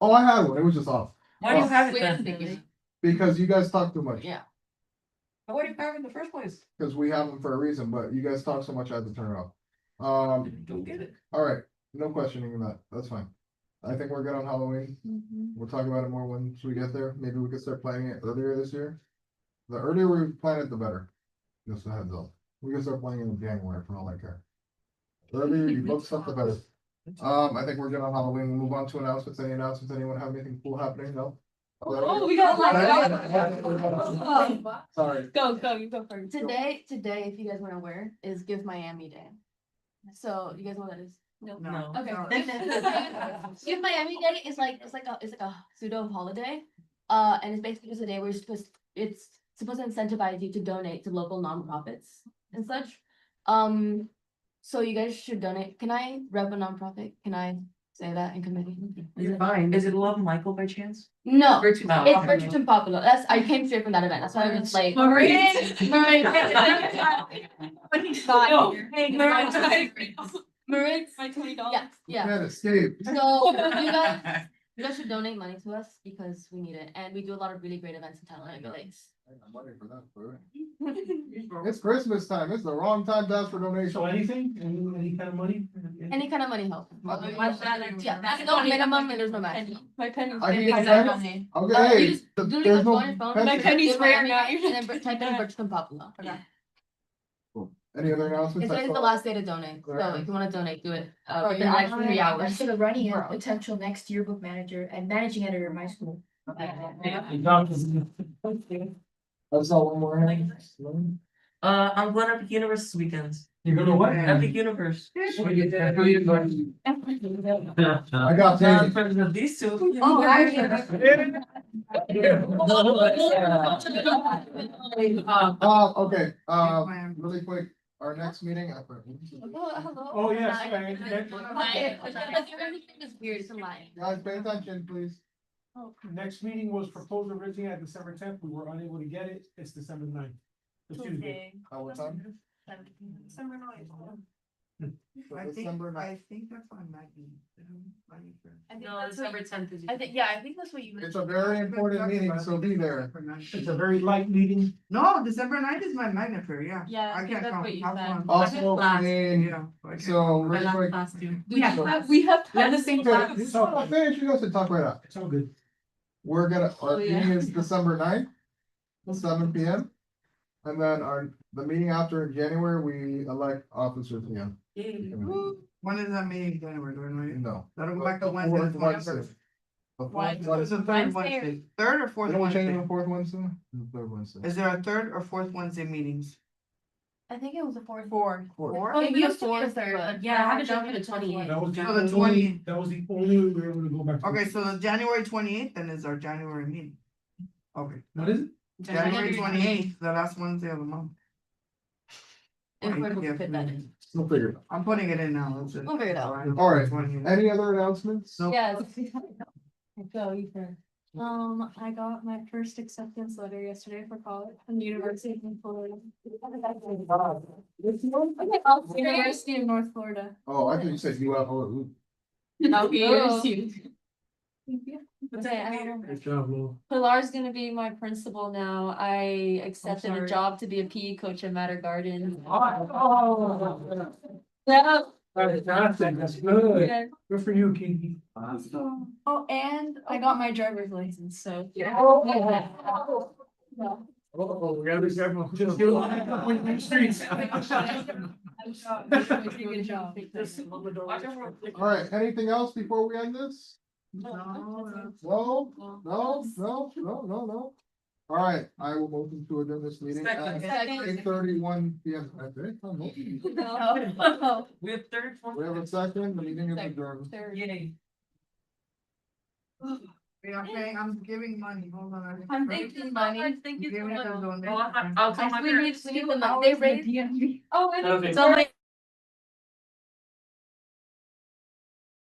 Oh, I had one. It was just off. Why do you have it Wait, then? thinking. Because you guys talk too much. Yeah. Why do you have it in the first place? Because we have them for a reason, but you guys talk so much, I had to turn it off. Don't get it. All right, no questioning that. That's fine. I think we're good on Halloween. We'll talk about it more once we get there. Maybe we could start planning it earlier this year. The earlier we plan it, the better. Just a heads up. We can start planning in January for all I care. The earlier you book stuff, the better. I think we're good on Halloween. We'll move on to announcements. Any announcements? Anyone have anything cool happening? No? Oh, we got Sorry. Go, you go first. Today, if you guys weren't aware, is Give Miami Day. So you guys know what that is? No. No. Okay. Give Miami Day is like it's like a pseudo holiday. And it's basically just a day where it's supposed to incentivize you to donate to local nonprofits and such. So you guys should donate. Can I rep a nonprofit? Can I say that in committee? Is fine. Is it Love Michael by chance? No, We're too No. it's Bridgerton Popular. I came straight from that event. That's why I was late. Maritz, My $20. yeah, yeah. Can't escape. So you guys should donate money to us because we need it, and we do a lot of really great events in town. Like Lakes. I'm money for that, bro. It's Christmas time. It's the wrong time to ask for donations. So anything, any kind of money? Any kind of money helps. Okay. Yeah, that's no minimum and there's no maximum. My penny's I big can as get that that. money. Okay, You hey, just th- literally there's go no. on your phone. pencil. My penny's Give rare Miami now. and then type in Bridgerton Popular. Cool. Any other announcements? It's I always the saw- last day to donate, so Alright. if you wanna donate, do it, Oh, within the next 3 hours. I'm still running as potential next yearbook manager and managing editor of my school. I saw one more. hand. I'm going Epic Universe this weekend. You're gonna what? Epic Universe. I got paid. Friends of these two. Oh, Okay, really quick, our next meeting. Oh, yes. Everything is weird, it's a lie. Guys, pay attention, please. Next meeting was proposed originally at December 10th. We were unable to get it. It's December 9th. The Tuesday. What time? December 9th. So I think, December 9th. I think that's on Maggie. I think No, that's what December you- 10th is. I think, yeah, I think that's what you meant. It's a very important meeting, so be there. It's a very light meeting. No, December 9th is my magnet fair, yeah. Yeah, I I think can't that's come. what you Have said. fun. Also, Last. in, Yeah. I can't so come. really quick. Class too. We have the same class. It's all good. Finish your notes and talk right up. It's all good. We're gonna, our Oh, yeah. meeting is December 9th, 7 p.m. And then the meeting after in January, we elect officers again. When is that meeting, January, do I know you? No. That'll go back to The Wednesday. fourth the Wednesday. 21st. The fourth Wednesday. What is the Wednesday. third Wednesday or- Wednesday? Third or fourth Didn't we change Wednesday? the fourth Wednesday? The third Wednesday. Is there a third or fourth Wednesday meetings? I think it was the fourth. Four. Four? It used to be the Fourth, third, but but yeah, I have it down for the January 28th. That was So the the only, 20th. that was the only way we were able to go back. to- Okay, so the January 28th then is our January meeting. Okay, What is it? January 28th, the last Wednesday of the month. And we're Yeah. gonna fit that in. We'll figure it out. I'm putting it in now. That's it. We'll figure it out. All right. 28th. Any other announcements? Nope. Yes. Go, you first. I got my first acceptance letter yesterday for college from the University of Florida. University of North Florida. Oh, I thought you said UFO. Okay, I don't know. Good job, Lou. Pilar's gonna be my principal now. I accepted a sorry. job to be a PE coach at Matter Garden. Oh. Yeah. Fantastic, that's good. Yeah. Good for you, Kinky. Oh, and I got my driver's license, so. Oh, we gotta be careful. Just get lined up on the streets. Good job. All right, anything else before we end this? No, No, no, no, no, no, no. All right, I will motion to adjourn this meeting at Second. 8:31 p.m. Okay, I'm moving. No. We have third, fourth. We have a second, the meeting is adjourned. Yay. I'm giving money, hold on. I'm thinking money. Thank you so much. I'll tell my We need parents. the money. They raised. Oh, Okay. it's on my